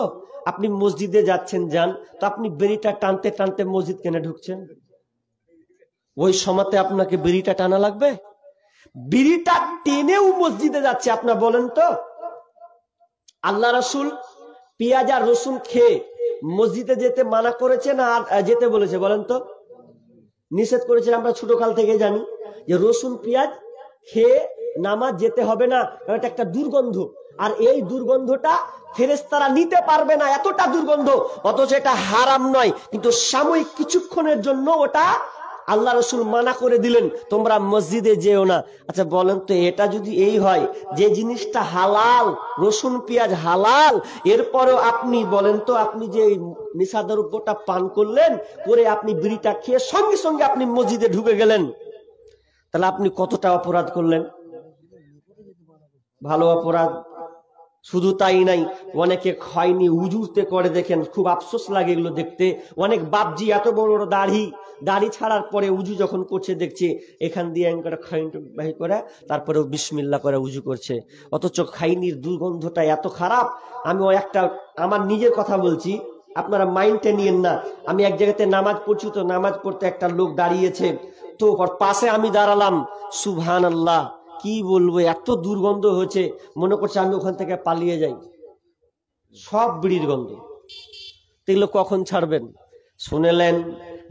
আপনি মসজিদে যাচ্ছেন যান, তো আপনি বেড়িটা টানতে টানতে মসজিদ কেন ঢুকছেন? ওই সময়তে আপনাকে বিড়িটা টানা লাগবে? বিড়িটা টেনেও মসজিদে যাচ্ছে আপনার, বলেন তো? আল্লাহ রাসূল পেঁয়াজ আর রসুন খেয়ে মসজিদে যেতে মানা করেছে না যেতে বলেছে? বলেন তো। নিষেধ করেছে। আমরা ছোট কাল থেকে জানি যে রসুন পেঁয়াজ খেয়ে নামাজ যেতে হবে না, কারণ এটা একটা দুর্গন্ধ। আর এই দুর্গন্ধটা ফেরেশতারা নিতে পারবে না, এতটা দুর্গন্ধ। অথচ এটা হারাম নয়, কিন্তু সাময়িক কিছুক্ষণের জন্য ওটা আল্লাহ রসুল মানা করে দিলেন, তোমরা মসজিদে যেও না। আচ্ছা বলেন তো, এটা যদি এই হয় যে জিনিসটা হালাল, রসুন পেঁয়াজ হালাল, এরপরেও আপনি বলেন তো, আপনি যে নেশাদ্রব্যটা পান করলেন, করে আপনি বিড়িটা খেয়ে সঙ্গে সঙ্গে আপনি মসজিদে ঢুকে গেলেন, তাহলে আপনি কতটা অপরাধ করলেন? ভালো অপরাধ। শুধু তাই নাই, অনেকে খয়নি উজুতে করে, দেখেন খুব আফসোস লাগে এগুলো দেখতে। অনেক বাপজি এত বড় বড় দাড়ি ছাড়ার পরে উজু যখন করছে দেখছে এখান দিয়ে বাহির করে তারপরে বিসমিল্লাহ করে উজু করছে, অথচ খাইনির দুর্গন্ধটা এত খারাপ। আমি আমার নিজের কথা বলছি, আপনারা মাইন্ডে নিয়েন না। আমি এক জায়গাতে নামাজ পড়ছি, তো নামাজ পড়তে একটা লোক দাঁড়িয়েছে, তো পাশে আমি দাঁড়ালাম, সুবহানাল্লাহ কি বলবো, এত দুর্গন্ধ হয়েছে, মনে করছে আমি ওখান থেকে পালিয়ে যাই, সব বিড়ির গন্ধ। এগুলো কখন ছাড়বেন? শুনেলেন,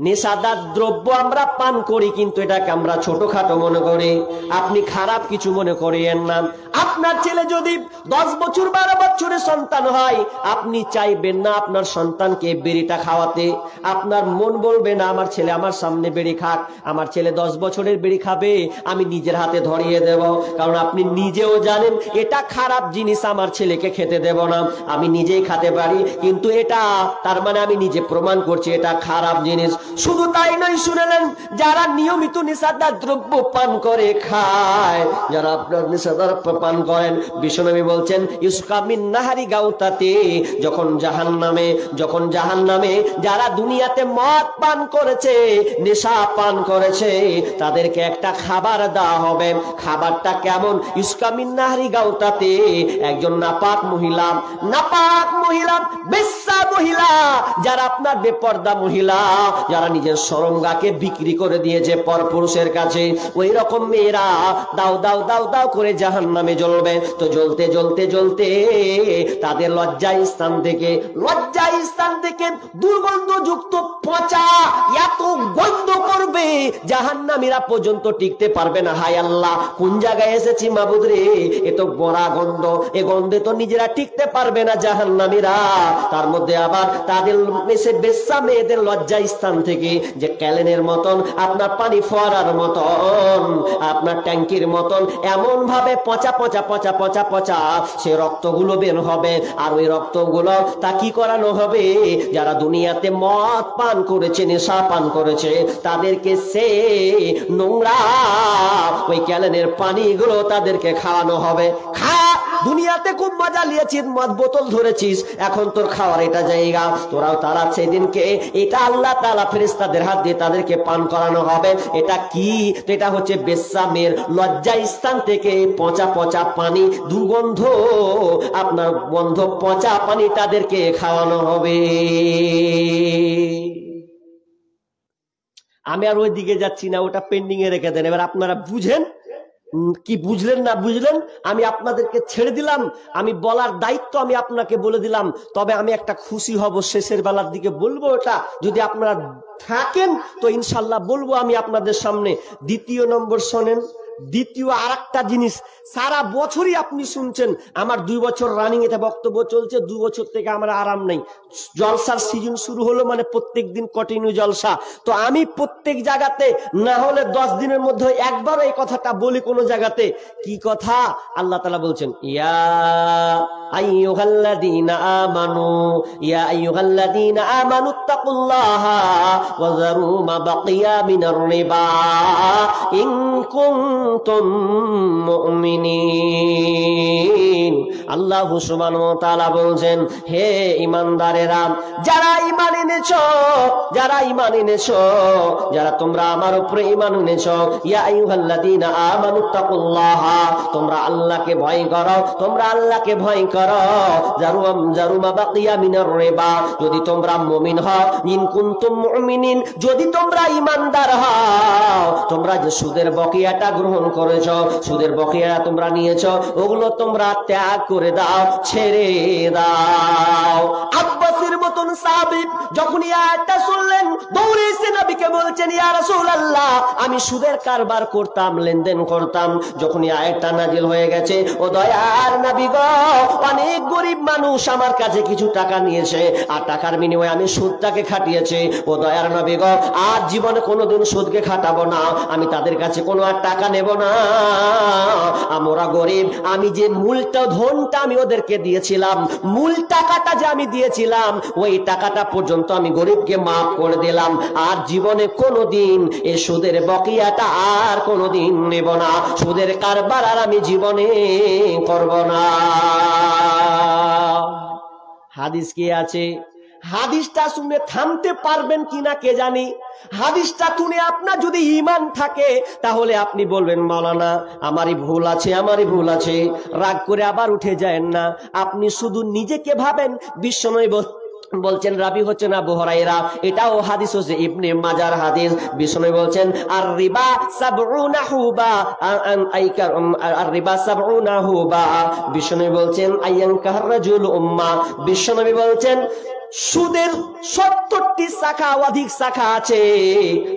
নেশাদার দ্রব্য আমরা পান করি, কিন্তু এটাকে আমরা ছোটখাটো মনে করি। আপনি খারাপ কিছু মনে করেন না। আপনার ছেলে যদি 10 বছর 12 বছরের সন্তান হয়, আপনি চাইবেন না আপনার সন্তানকে বিড়িটা খাওয়াতে। আপনার মন বলবে না আমার ছেলে আমার সামনে বিড়ি খাক, আমার ছেলে 10 বছরের বিড়ি খাবে, আমি নিজের হাতে ধরিয়ে দেব। কারণ আপনি নিজেও জানেন এটা খারাপ জিনিস, আমার ছেলেকে খেতে দেব না, আমি নিজেই খেতে পারি, কিন্তু এটা তার মানে আমি নিজে প্রমাণ করছি এটা খারাপ জিনিস। শুধু তাই নয়, শুনেলেন, যারা নিয়মিত নেশাদার দ্রব্য পান করে খায়, যারা আপনার নেশাদার পান করেন, বিশ্বনবী বলছেন ইসকা মিন নাহারি গাউতাতে, যখন জাহান্নামে যারা দুনিয়াতে মদ পান করেছে, নেশা পান করেছে, তাদেরকে একটা খাবার দেওয়া হবে। খাবারটা কেমন? ইসকা মিন নাহারি গাউতাতে, একজন নাপাক মহিলা, বেশ্যা মহিলা, যারা আপনার বেপর্দা মহিলা, যারা নিজের সরঙ্গাকে বিক্রি করে দিয়েছে পরপুরুষের কাছে, ওই রকম মেয়েরা দাও দাও দাও দাও করে জাহান্নামে জ্বলবে। তো জ্বলতে জ্বলতে জ্বলতে তাদের লজ্জা স্থান থেকে দুর্গন্ধযুক্ত পচা এত গন্ধ করবে, জাহান্নামীরা পর্যন্ত টিকতে পারবে না। হায় আল্লাহ, কোন জায়গায় এসেছি মাবুদ রে, এ তো বড়া গন্ধ, এ গন্ধে তো নিজেরা টিকতে পারবে না জাহান্নামীরা। তার মধ্যে আবার তাদের বেশ্যা মেয়েদের লজ্জা স্থান থেকে যে ক্যালেনের মতন, আপনার পানি ফোয়ারার মতন, আপনার ট্যাঙ্কির মতন এমন ভাবে পচা পচা পচা পচা পচা সে রক্তগুলো বের হবে। আর ওই রক্তগুলো তা কি করানো হবে? যারা দুনিয়াতে মদ পান করেছে, নেশা পান করেছে, তাদেরকে সে নোংরা ওই ক্যালেনের পানিগুলো তাদেরকে খাওয়ানো হবে। দুনিয়াতে খুব মজা লিয়েছিস, মদ বোতল ধরেছিস, এখন তোর খাওয়ার এটা জায়গা, তোরাও তারা সেদিনকে এটা আল্লাহ তাআলা ফেরেশতাদের হাত দিয়ে তাদেরকে পান করানো হবে। এটা কি? এটা হচ্ছে বেশ্যা মেয়ের লজ্জা স্থান থেকে পচা পচা পানি, দুর্গন্ধ আপনার গন্ধ পচা পানি তাদেরকে খাওয়ানো হবে। আমি আর ওই দিকে যাচ্ছি না, ওটা পেন্ডিং এ রেখে দেন। এবার আপনারা বুঝেন কি বুঝলেন না বুঝলেন, আমি আপনাদেরকে ছেড়ে দিলাম। আমি বলার দায়িত্ব আমি আপনাকে বলে দিলাম। তবে আমি একটা খুশি হব, শেষের বেলার দিকে বলবো ওটা, যদি আপনারা থাকেন তো ইনশাল্লাহ বলবো আমি আপনাদের সামনে। দ্বিতীয় নম্বর শোনেন, দ্বিতীয় আর একটা জিনিস, সারা বছরই আপনি শুনছেন, আমার 2 বছর রানিং এটা বক্তব্য চলছে, 2 বছর থেকে আমার আরাম নেই। জলসার সিজন শুরু হলো মানে প্রত্যেক দিন কন্টিনিউ জলসা। তো আমি প্রত্যেক জায়গাতে না হলে 10 দিনের মধ্যে একবার এই কথাটা বলি কোন জায়গাতে। কি কথা? আল্লাহ তাআলা বলছেন, ইয়া আইয়ুহাল্লাযীনা আমানু তাকুল্লাহা ওয়া যারু মা বাকিয়া মিনার রিবা ইন কুনতুম মুমিনিন। আল্লাহ সুবহানাহু ওয়া তাআলা বলেন, হে ঈমানদারেরা, যারা ঈমান এনেছো, যারা তোমরা আমার উপরে ঈমান এনেছো, ইয়া আইয়ুহাল্লাযীনা আমানু তাকুল্লাহা, তোমরা আল্লাহকে ভয় করো, যারু মা বাকিয়া মিনার রিবা, যদি তোমরা মুমিন হও, ইন কুনতুম মুমিনিন, যদি তোমরা ঈমানদার হও, তোমরা যে সুদের বকেয়াটা গ্রহণ করেছো, সুদের বকেয়া তোমরা নিয়েছো, ওগুলো তোমরা ত্যাগ করে দাও, ছেড়ে দাও। আব্বাসের মতন সাহাবী গরিব যখন এই আয়াতটা শুনলেন দৌড়ে এসে নবীকে বলছেন, ইয়া রাসূলুল্লাহ, আমি সুদের কারবার করতাম, লেনদেন করতাম। যখন এই আয়াতটা নাজিল হয়ে গেছে, ও দয়ার নবী গো, অনেক গরিব মানুষ আমার কাছে কিছু টাকা নিয়েছে, আর টাকার বিনিময়ে আমি সুদটাকে খাটিয়েছি। ও দয়ার নবী গো, আর জীবনে কোনোদিন সুদকে খাটাবো না, আমি তাদের কাছে কোনো আর টাকা নেব না। আমরা গরিব, আমি যে মূলটা ধনটা আমি ওদেরকে দিয়েছিলাম, মূল টাকাটা যে আমি দিয়েছিলাম, ওই টাকাটা পর্যন্ত আমি গরিবকে মাফ করে দিলাম। আর জীবনে কোনোদিন এই সুদের বকেয়াটা আর কোনোদিন নেব না, সুদের কারবার আর আমি জীবনে করব না। হাদিস কি আছে? হাদিসটা শুনে থামতে পারবেন কিনা কে জানি। হাদিসটা শুনে আপনার যদি ঈমান থাকে তাহলে আপনি বলবেন, মাওলানা আমারই ভুল আছে, আমারই ভুল আছে। রাগ করে আবার উঠে যায়েন না, আপনি শুধু নিজেকে ভাবেন। বিশ্বনবী বলছেন, রাবি হচ্ছেন আবু হুরায়রা, এটাও হাদিস হচ্ছে ইবনে মাজার হাদিস। বিশ্বনবী বলছেন, আর রিবা সাবউনা হুবা, আর রিবা সাবউনা হুবা। বিশ্বনবী বলছেন, আইয়ানকাহ রাজুল উম্মা। বিশ্বনবী বলছেন, সুদের 70টি শাখা, অধিক শাখা আছে।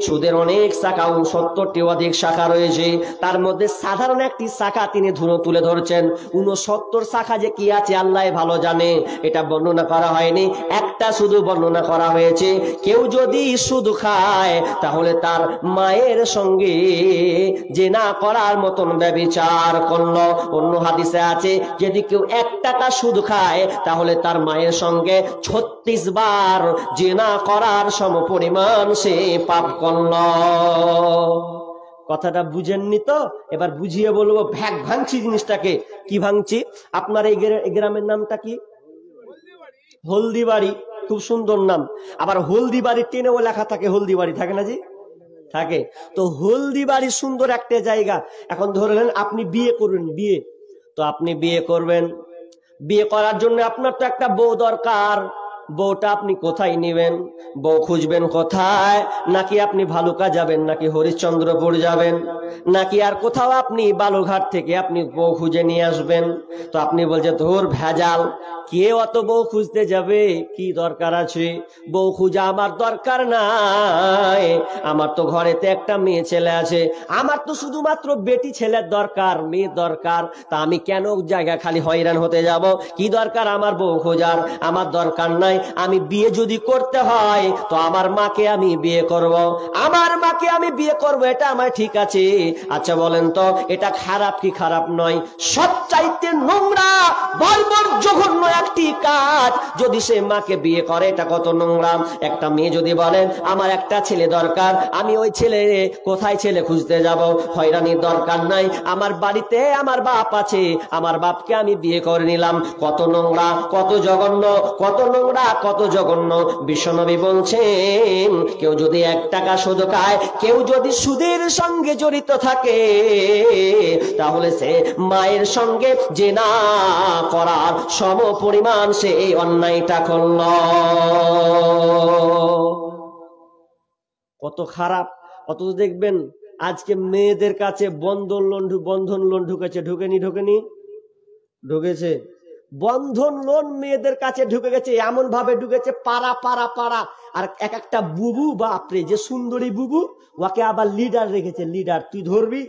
সুদের অনেক শাখা, 70টি অধিক শাখা রয়েছে। তার মধ্যে সাধারণ একটি শাখা তিনি তুলে ধরছেন। 69 শাখা যে কি আছে আল্লাহ ভালো জানে, এটা বর্ণনা করা হয়নি, একটা শুধু বর্ণনা করা হয়েছে। কেউ যদি সুদ খায় তাহলে তার মায়ের সঙ্গে জিনা করার মতন ব্যভিচার করলো। অন্য হাদিসে আছে, যদি কেউ 1 টাকা সুদ খায় তাহলে তার মায়ের সঙ্গে 36 বার জিনা করার সমপরিমাণ সে পাপ করল। কথাটা বুঝেননি তো? এবার বুঝিয়ে বলবো। ভাঙছি জিনিসটাকে। কি ভাঙছি? আপনার এই গ্রামের নামটা কি? হলদিবাড়ি। খুব সুন্দর নাম। আবার হলদিবাড়ি টেনেও লেখা থাকে, হলদিবাড়ি থাকে না জি? থাকে তো। হলদিবাড়ি সুন্দর একটা জায়গা। এখন ধরলেন আপনি বিয়ে করবেন, বিয়ে তো আপনি বিয়ে করবেন, বিয়ে করার জন্য আপনার তো একটা বউ দরকার। বউটা আপনি কোথায় নেবেন? বউ খুঁজবেন কোথায়? নাকি আপনি ভালুকা যাবেন, নাকি হরিশ্চন্দ্রপুর যাবেন, নাকি আর কোথাও আপনি বালুরঘাট থেকে আপনি বউ খুঁজে নিয়ে আসবেন? তো আপনি বলছেন, তোর ভেজাল, কে অত বউ খুঁজতে যাবে? কি দরকার আছে? বউ খুঁজা আমার দরকার নাই, আমার তো ঘরেতে একটা মেয়ে ছেলে আছে, আমার তো শুধুমাত্র বেটি ছেলের দরকার, মেয়ে দরকার। তা আমি কেন জায়গা খালি হয়রান হতে যাব? কি দরকার আমার বউ খোঁজার? আমার দরকার নাই। আমি বিয়ে যদি করতে হয় তো আমার মাকে আমি বিয়ে করব, আমার মাকে আমি বিয়ে করব, এটা আমার ঠিক আছে। আচ্ছা বলেন তো, এটা খারাপ কি খারাপ নয়? সবচাইতে নোংরা, বর্বর, জঘন্য একটি কাজ যদি সে মাকে বিয়ে করে, এটা কত নোংরা। একটা মেয়ে যদি বলেন আমার একটা ছেলে দরকার, আমি ওই ছেলে কোথায় ছেলে খুঁজতে যাব? হয়রানির দরকার নাই, আমার বাড়িতে আমার বাপ আছে, আমার বাপকে আমি বিয়ে করে নিলাম। কত নোংরা, কত জঘন্য, কত নোংরা, কত জঘন্য। বিশ্বনবী বলছেন, কেউ যদি 1 টাকা সুদ খায়, কেউ যদি সুদের সঙ্গে জড়িত থাকে, তাহলে সে মায়ের সঙ্গে জিনা করার সমপরিমাণ সে এই অন্যায়টা করল। কত খারাপ। অত দেখবেন আজকে মেয়েদের কাছে বন্ধন লোন ঢুকেছে, ঢুকেনি? ঢুকেছে। বন্ধন লোন মেয়েদের কাছে ঢুকে গেছে, এমন ভাবে ঢুকেছে, পাড়া পাড়া পাড়া। আর এক একটা বুবু, বাপরে যে সুন্দরী বুবু, ওকে আবার লিডার রেখেছে। লিডার, তুই ধরবি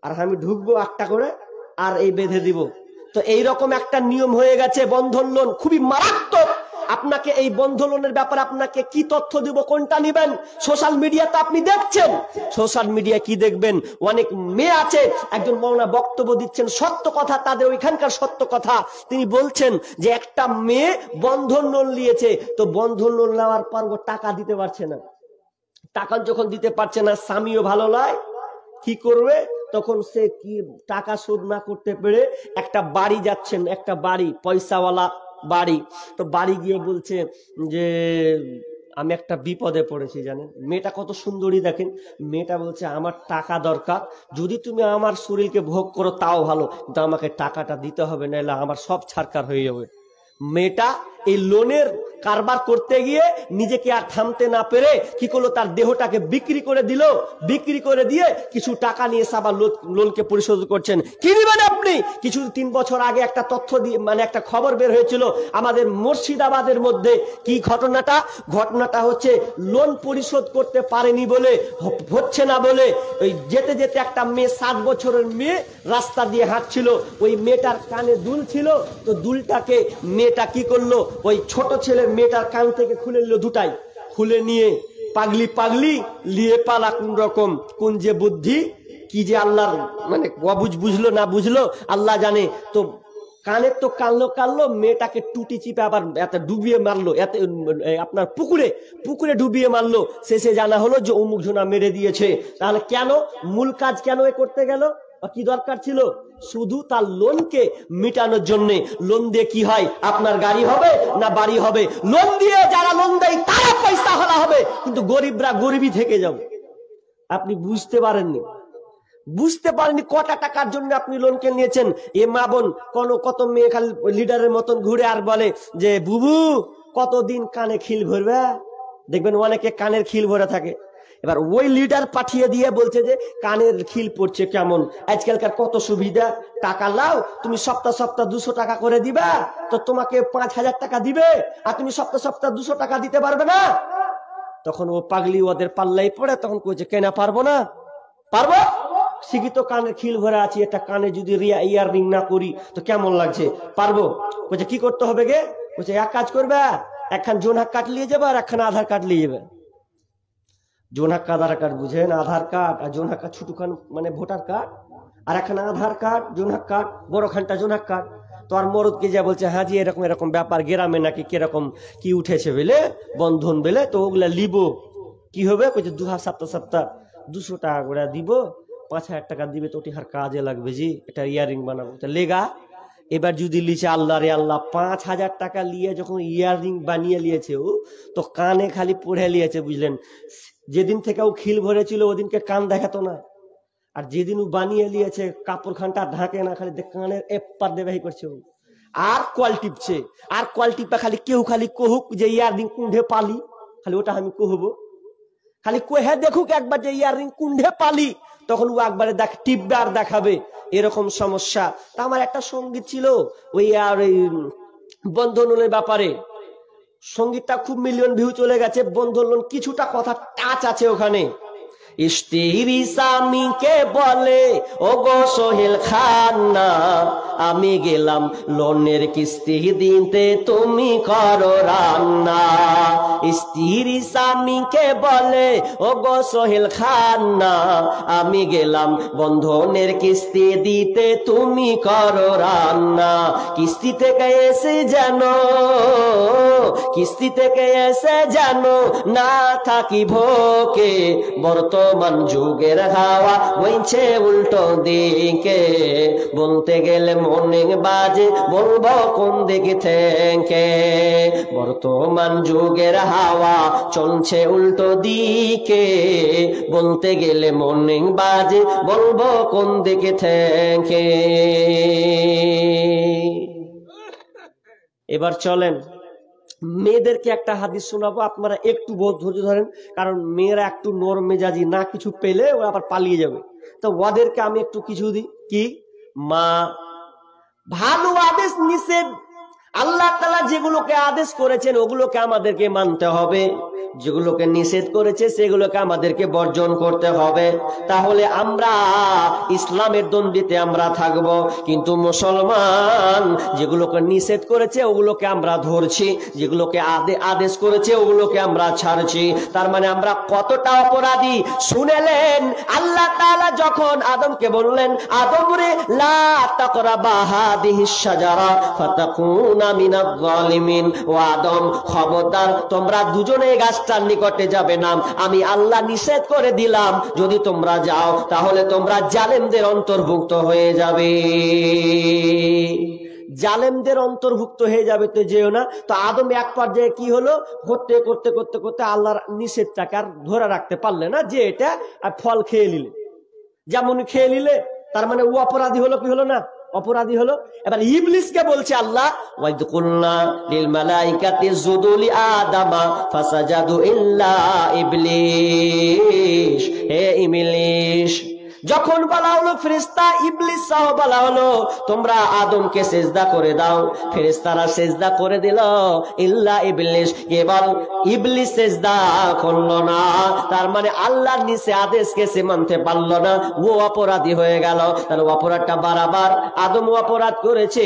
আর আমি ঢুকবো একটা করে, আর এই বেঁধে দিব। তো এইরকম একটা নিয়ম হয়ে গেছে বন্ধন লোন, খুবই মারাত্মক। আপনাকে এই বন্ধন লোনের ব্যাপারে আপনাকে কি তথ্য দিব, কোনটা নেবেন? সোশ্যাল মিডিয়াতে আপনি দেখছেন। সোশ্যাল মিডিয়া কি দেখবেন? অনেক মেয়ে আছে, একজন মাওলানা বক্তব্য দিচ্ছেন, সত্য কথা, তাদের ওইখানকার সত্য কথা। তিনি বলছেন যে একটা মেয়ে বন্ধন লোন নিয়েছে, তো বন্ধন লোন নেওয়ার পর ও টাকা দিতে পারছে না। টাকা যখন দিতে পারছে না, স্বামীও ভালো নয়, কি করবে? তখন সে কি টাকা শোধ না করতে পেরে একটা বাড়ি যাচ্ছেন, একটা বাড়ি, পয়সাওয়ালা বাড়ি। তো বাড়ি গিয়ে বলছে যে আমি একটা বিপদে পড়েছি, জানেন? মেয়েটা কত সুন্দরী দেখেন। মেয়েটা বলছে আমার টাকা দরকার, যদি তুমি আমার শরীরকে ভোগ করো তাও ভালো, কিন্তু আমাকে টাকাটা দিতে হবে, নাহলে আমার সব ছারকার হয়ে যাবে। মেয়েটা এই লোনের কারবার করতে গিয়ে নিজেকে আর থামতে না পেরে কি করলো, তার দেহটাকে বিক্রি করে দিল। বিক্রি করে দিয়ে কিছু টাকা নিয়ে আবার লোনকে পরিশোধ করছেন। কি দিবেন আপনি? কিছু 3 বছর আগে একটা তথ্য দিয়ে মানে একটা খবর বের হয়েছিল আমাদের মুর্শিদাবাদের মধ্যে। কি ঘটনাটা হচ্ছে, লোন পরিশোধ করতে পারেনি বলে, হচ্ছে না বলে, ওই যেতে যেতে একটা মেয়ে, 7 বছরের মেয়ে রাস্তা দিয়ে হাঁটছিল। ওই মেয়েটার কানে দুল ছিল, তো দুলটাকে মেয়েটা কি করলো, ওই ছোট ছেলের মেয়েটার কান থেকে খুলে নিল, দুটাই খুলে নিয়ে পাগলি লিয়ে পালা। কোন রকম, কোন যে বুদ্ধি, কি যে আল্লাহর মানে বুঝলো না বুঝলো আল্লাহ জানে। তো কানের তো কানলো, মেয়েটাকে টুটি চিপে আবার এত ডুবিয়ে মারলো, এত আপনার পুকুরে ডুবিয়ে মারলো। শেষে জানা হলো যে অমুক জনা মেরে দিয়েছে। তাহলে কেন, মূল কাজ কেন এ করতে গেল? কি দরকার ছিল? শুধু তার লোনকে মিটানোর জন্য। লোন দিয়ে কি হয়, আপনার গাড়ি হবে না বাড়ি হবে? লোন দিয়ে যারা লোন দেয় তারা পয়সা হলা হবে, কিন্তু গরিবরা গরিবই থেকে যাবে। আপনি বুঝতে পারেননি কটা টাকার জন্য আপনি লোনকে নিয়েছেন। এ মা বোন কত মেয়ে খালি লিডারের মতন ঘুরে আর বলে যে বুবু কতদিন কানে খিল ভরবে। দেখবেন অনেকে কানের খিল ভরে থাকে। এবার ওই লিডার পাঠিয়ে দিয়ে বলছে যে কানের খিল পড়ছে কেমন। আজকালকার কত সুবিধা, টাকা লাও, তুমি সপ্তাহ 200 টাকা করে দিবা, তো তোমাকে 5000 টাকা দিবে, আর তুমি সপ্তাহ 200 টাকা দিতে পারবে না। তখন ও পাগলি ওদের পাল্লাই পড়ে, তখন কইছে কেন পারবো না? পারবো, শিখি তো, কানের খিল ভরে আছি, একটা কানে যদি ইয়াররিং না করি তো কেমন লাগছে। পারবো। বলছে কি করতে হবে গে? বলছে এক কাজ করবে, একখান জোনহাক কার্ড নিয়ে যাবে আর একখান আধার কার্ড নিয়ে যাবে। জোনহাক আধার কার্ড বুঝেন? আধার কার্ড আর জোনহাক কার্ড ছোটখান মানে ভোটার কার্ড, আর একখান আধার কার্ড, জোনহাক কার্ড, বড়খানটা জোনহাক কার্ড। তো আর মরদকে যা বলছে হ্যাঁ জি এরকম ব্যাপার, গ্রামে নাকি কিরকম কি উঠেছে বেলে, বন্ধন বেলে, তো ওগুলা লিব। কি হবে? কইছে 2 সপ্তাহ 200 টাকা করে দিব, 5000 টাকা দিবে, তো ওটি হার কাজে লাগবে জি, এটা ইয়ারিং বানাবো। তা লেগা এবার যদি লিছে আল্লাহ রে আল্লাহ, 5000 টাকা নিয়ে যখন ইয়ারিং বানিয়ে নিয়েছে ও, তো কানে খালি পড়ে নিয়েছে বুঝলেন। যেদিন থেকে ও খিল ভরেছিল ওদিনকে কান দেখাতো না, আর যেদিন ও বানিয়ে নিয়েছে কাপড় খানটা ঢাকে না, খালি কানের এপার দেবাহি করছে ও। আর কল টিপছে, আর কল টিপা খালি কেউ খালি কহুক যে ইয়ারিং কুণ্ঠে পালি, খালি ওটা আমি কহবো, খালি কোহে দেখুক একবার যে ইয়ারিং কুণ্ঠে পালি, তখন ও একবারে টিপবে আর দেখাবে। এরকম সমস্যা। তা আমার একটা সঙ্গীত ছিল ওই আর ওই বন্ধন লোনের ব্যাপারে। সঙ্গীতটা খুব মিলিয়ন ভিউ চলে গেছে। বন্ধন লোন কিছুটা কথা টাচ আছে ওখানে। স্ত্রী স্বামীকে বলে ও গো সোহেল খান্না, আমি গেলাম লোনের কিস্তি দিতে, তুমি করো রান্না। স্ত্রী স্বামীকে বলে ও গো সোহেল খান্না, আমি গেলাম বন্ধনের কিস্তি দিতে, তুমি করো রান্না। কিস্তি থেকে এসে জানো না থাকি ভোকে, বর্তমান যুগের হাওয়া বইছে উল্টো দিকে। বলতে গেলে মর্নিং বাজে, বলবো কোন দিকে থেকে। বর্তমান যুগের হাওয়া চলছে উল্টো দিকে, বলতে গেলে মর্নিং বাজে, বলবো কোন দিকে থেকে। এবার চলেন মেয়েদেরকে একটা হাদিস শোনাবো, আপনারা একটু ধৈর্য ধরেন, কারণ মেয়েরা একটু নরম মেজাজি, না কিছু পেলে ওরা আবার পালিয়ে যাবে। তো ওদেরকে আমি একটু কিছু দিই। কি মা, ভালো আদেশ নিষেধ, আল্লাহ তাআলা যেগুলোকে আদেশ করেছেন ওগুলোকে আমাদেরকে মানতে হবে, যেগুলোকে নিষেধ করেছে সেগুলোকে আমাদেরকে বর্জন করতে হবে। তাহলে আমরা ইসলামের দণ্ডিতে আমরা থাকব। কিন্তু মুসলমান যেগুলোকে নিষেধ করেছে ওগুলোকে আমরা ধরছি, যেগুলোকে আদেশ করেছে ওগুলোকে আমরা ছাড়ছি। তার মানে আমরা কতটা অপরাধী শুনেলেন। আল্লাহ তাআলা যখন আদমকে বললেন, আদম রে লা তাকরাবা হাদিহিস শাজারা ফাতাকুনা মিনাজ জালিমিন, ও আদম খবরদার তোমরা দুজনে গাছটার নিকটে যাবে না, আমি আল্লাহ নিষেধ করে দিলাম, যদি তোমরা যাও তাহলে তোমরা জালেমদের অন্তর্ভুক্ত হয়ে যাবে। জালেমদের অন্তর্ভুক্ত হয়ে যাবে, তো যেও না। তো আদম এক পর্যায়ে কি হলো, করতে আল্লাহর নিষেধটাকে আর ধরে রাখতে পারলে না, যে এটা ফল খেয়ে নিলে, যেমন খেয়ে নিলে, তার মানে ও অপরাধী হলো কি হলো না? অপরাধী হলো। এবার ইবলিসকে বলছে আল্লাহ, ওয়াইদ কুলনা লিল মালাইকাতি ইসজুদু লি আদামা ফাসাজাদু ইল্লা ইবলিস, হে ইবলিস, যখন বলা হলো ফেরেশতা ইবলিস সহ বলা হলো তোমরা আদমকে সেজদা করে দাও, ফেরেশতারা সেজদা করে দিল, ইল্লা ইবলিস, কেবল ইবলিস সেজদা করলো না। তার মানে আল্লাহর নিচে আদেশকে সে মানতে পারলো না, ও অপরাধী হয়ে গেল। তাহলে অপরাধটা বারবার, আদমও অপরাধ করেছে,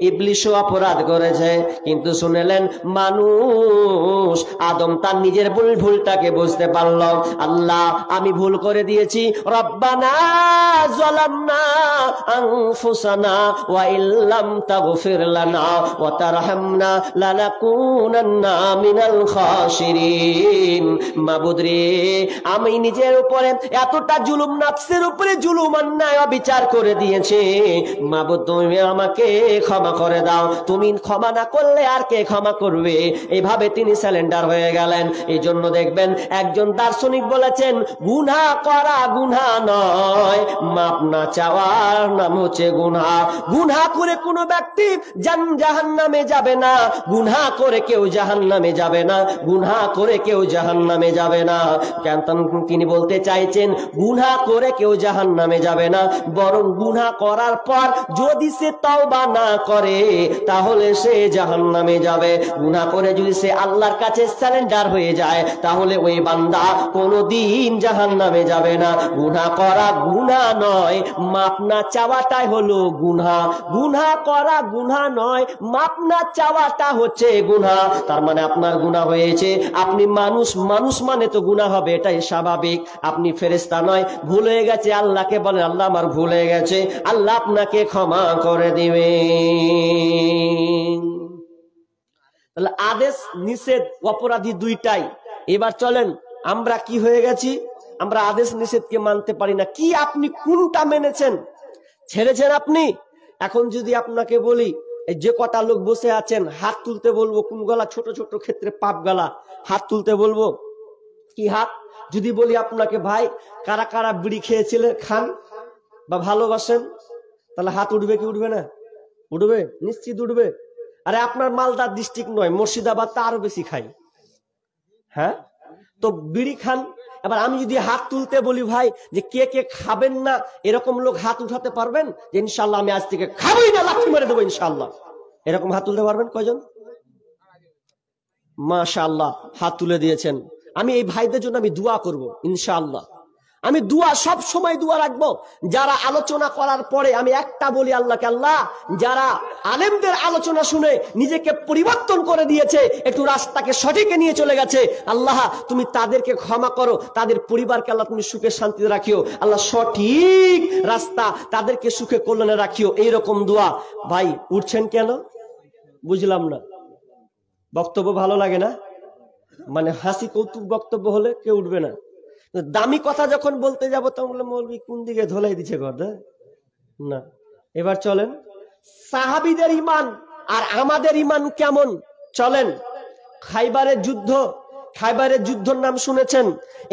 ইবলিসও অপরাধ করেছে। কিন্তু শুনলেন মানুষ, আদম তার নিজের ভুলটাকে বুঝতে পারলো, আল্লাহ আমি ভুল করে দিয়েছি, রব্বানা যালামনা আনফুসানা ওয়া ইল্লাম তাগফির লানা ওয়া তারহামনা লানাকুনান্না মিনাল খাসিরিন। মাবুদ রে, আমি নিজের উপরে এতটা জুলুম, নফসের উপরে জুলুম, অন্যায় অবিচার করে দিয়েছি। মাবুদ তুমি আমাকে ক্ষমা করে দাও, তুমি ক্ষমা না করলে আর কে ক্ষমা করবে? এইভাবে তিনি স্যালেন্ডার হয়ে গেলেন। এই জন্য দেখবেন একজন দার্শনিক বলেছেন, গুনাহ করা গুনাহ নয়, মাপ না চাওয়ার নাম হচ্ছে গুনাহ। গুনাহ করে কোনো ব্যক্তি জাহান্নামে যাবে না, গুনাহ করে কেউ জাহান্নামে যাবে না, গুনাহ করে কেউ জাহান্নামে যাবে না। কেন তিনি বলতে চাইছেন গুনাহ করে কেউ জাহান্নামে যাবে না, বরং গুনাহ করার পর যদি সে তওবা না করে তাহলে সে জাহান্নামে যাবে। গুনাহ করে যদি সে আল্লাহর কাছে সারেন্ডার হয়ে যায় তাহলে ওই বান্দা কোনোদিন জাহান্নামে যাবে না। গুনাহ করা গুনাহ নয়, মাপ না চাওয়াটাই হলো গুনাহ। গুনাহ করা গুনাহ নয়, মাপ না চাওয়াটা হচ্ছে গুনাহ। তার মানে আপনার গুনাহ হয়েছে, আপনি মানুষ, মানুষ মানে তো গুনাহ হবে, এটাই স্বাভাবিক। আপনি ফেরেশতা নয়, ভুল হয়ে গেছে, আল্লাহকে বলেন আল্লাহ আমার ভুল হয়ে গেছে, আল্লাহ আপনাকে ক্ষমা করে দিবেন। তাহলে আদেশ নিষেধ অপরাধী দুইটাই। এবার চলেন আমরা কি হয়ে গেছি, আমরা আদেশ নিষেধকে মানতে পারি না। কি আপনি কোনটা মেনেছেন, ছেড়েছেন আপনি? এখন যদি আপনাকে বলি যে কটা লোক বসে আছেন হাত তুলতে বলবো, কোন গলা? ছোট ছোট ক্ষেত্রে পাপ গলা, হাত তুলতে বলবো। কি হাত? যদি বলি আপনাকে ভাই কারা কারা বিড়ি খেয়েছিলেন, খান বা ভালোবাসেন, তাহলে হাত উঠবে কি উঠবে না? উঠবে, নিশ্চিত উঠবে। আরে আপনার মালদা ডিস্ট্রিক্ট নয়, মুর্শিদাবাদ তা আরো বেশি খাই, হ্যাঁ? তো বিড়ি খান। এবার আমি যদি হাত তুলতে বলি ভাই যে কে কে খাবেন না, এরকম লোক হাত উঠাতে পারবেন যে ইনশাল্লাহ আমি আজ থেকে খাবোই না, লাথি মেরে দেবো ইনশাল্লাহ? এরকম হাত তুলতে পারবেন কয়জন? মাশাআল্লাহ, হাত তুলে দিয়েছেন। আমি এই ভাইদের জন্য আমি দোয়া করব ইনশাআল্লাহ। আমি দোয়া সব সময় দোয়া রাখবো। যারা আলোচনা করার পরে আমি একটা বলি আল্লাহকে, আল্লাহ যারা আলেমদের আলোচনা শুনে নিজেকে পরিবর্তন করে দিয়েছে, একটু রাস্তাকে সঠিকে নিয়ে চলে গেছে, আল্লাহ তুমি তাদেরকে ক্ষমা করো, তাদের পরিবারকে আল্লাহ তুমি সুখে শান্তিতে রাখিও, আল্লাহ সঠিক রাস্তা তাদেরকে সুখে কল্যাণে রাখিও। এইরকম দোয়া। ভাই উঠছেন কেন বুঝলাম না? বক্তব্য ভালো লাগে না, মানে হাসি কৌতুক বক্তব্য হলে কেউ উঠবে না। দামি কথা যখন বলতে যাবো তখন মৌলবি কোন দিকে ধোলাই দিচ্ছে কথা না। এবার চলেন সাহাবীদের ঈমান আর আমাদের ঈমান কেমন, চলেন। খাইবারের যুদ্ধ, খাইবারের যুদ্ধের নাম শুনেছেন?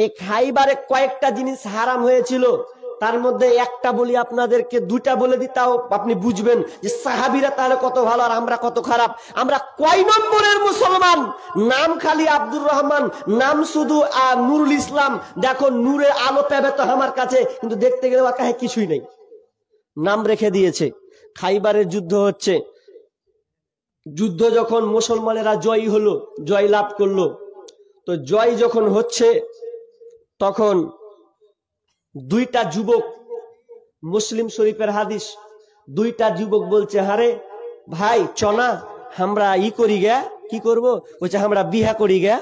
এই খাইবারে কয়েকটা জিনিস হারাম হয়েছিল, তার মধ্যে একটা বলি আপনাদেরকে, দুইটা বলে দিই তাও আপনি বুঝবেন যে সাহাবীরা তাহলে কত ভালো আর আমরা কত খারাপ। আমরা কয় নম্বরের মুসলমান? নাম খালি আব্দুর রহমান, নাম শুধু নুরুল ইসলাম। দেখো নূরের আলো পাবে তো আমার কাছে, কিন্তু দেখতে গেলে ওর কাছে কিছুই নেই, নাম রেখে দিয়েছে। খাইবারের যুদ্ধ হচ্ছে, যুদ্ধ যখন মুসলমানেরা জয়ী হলো, জয় লাভ করলো, তো জয় যখন হচ্ছে তখন দুইটা যুবক, মুসলিম শরীফের হাদিস, দুইটা যুবক বলছে হারে ভাই চনা আমরা ই করি গে। কি করব? বলছে আমরা বিয়ে করি গে।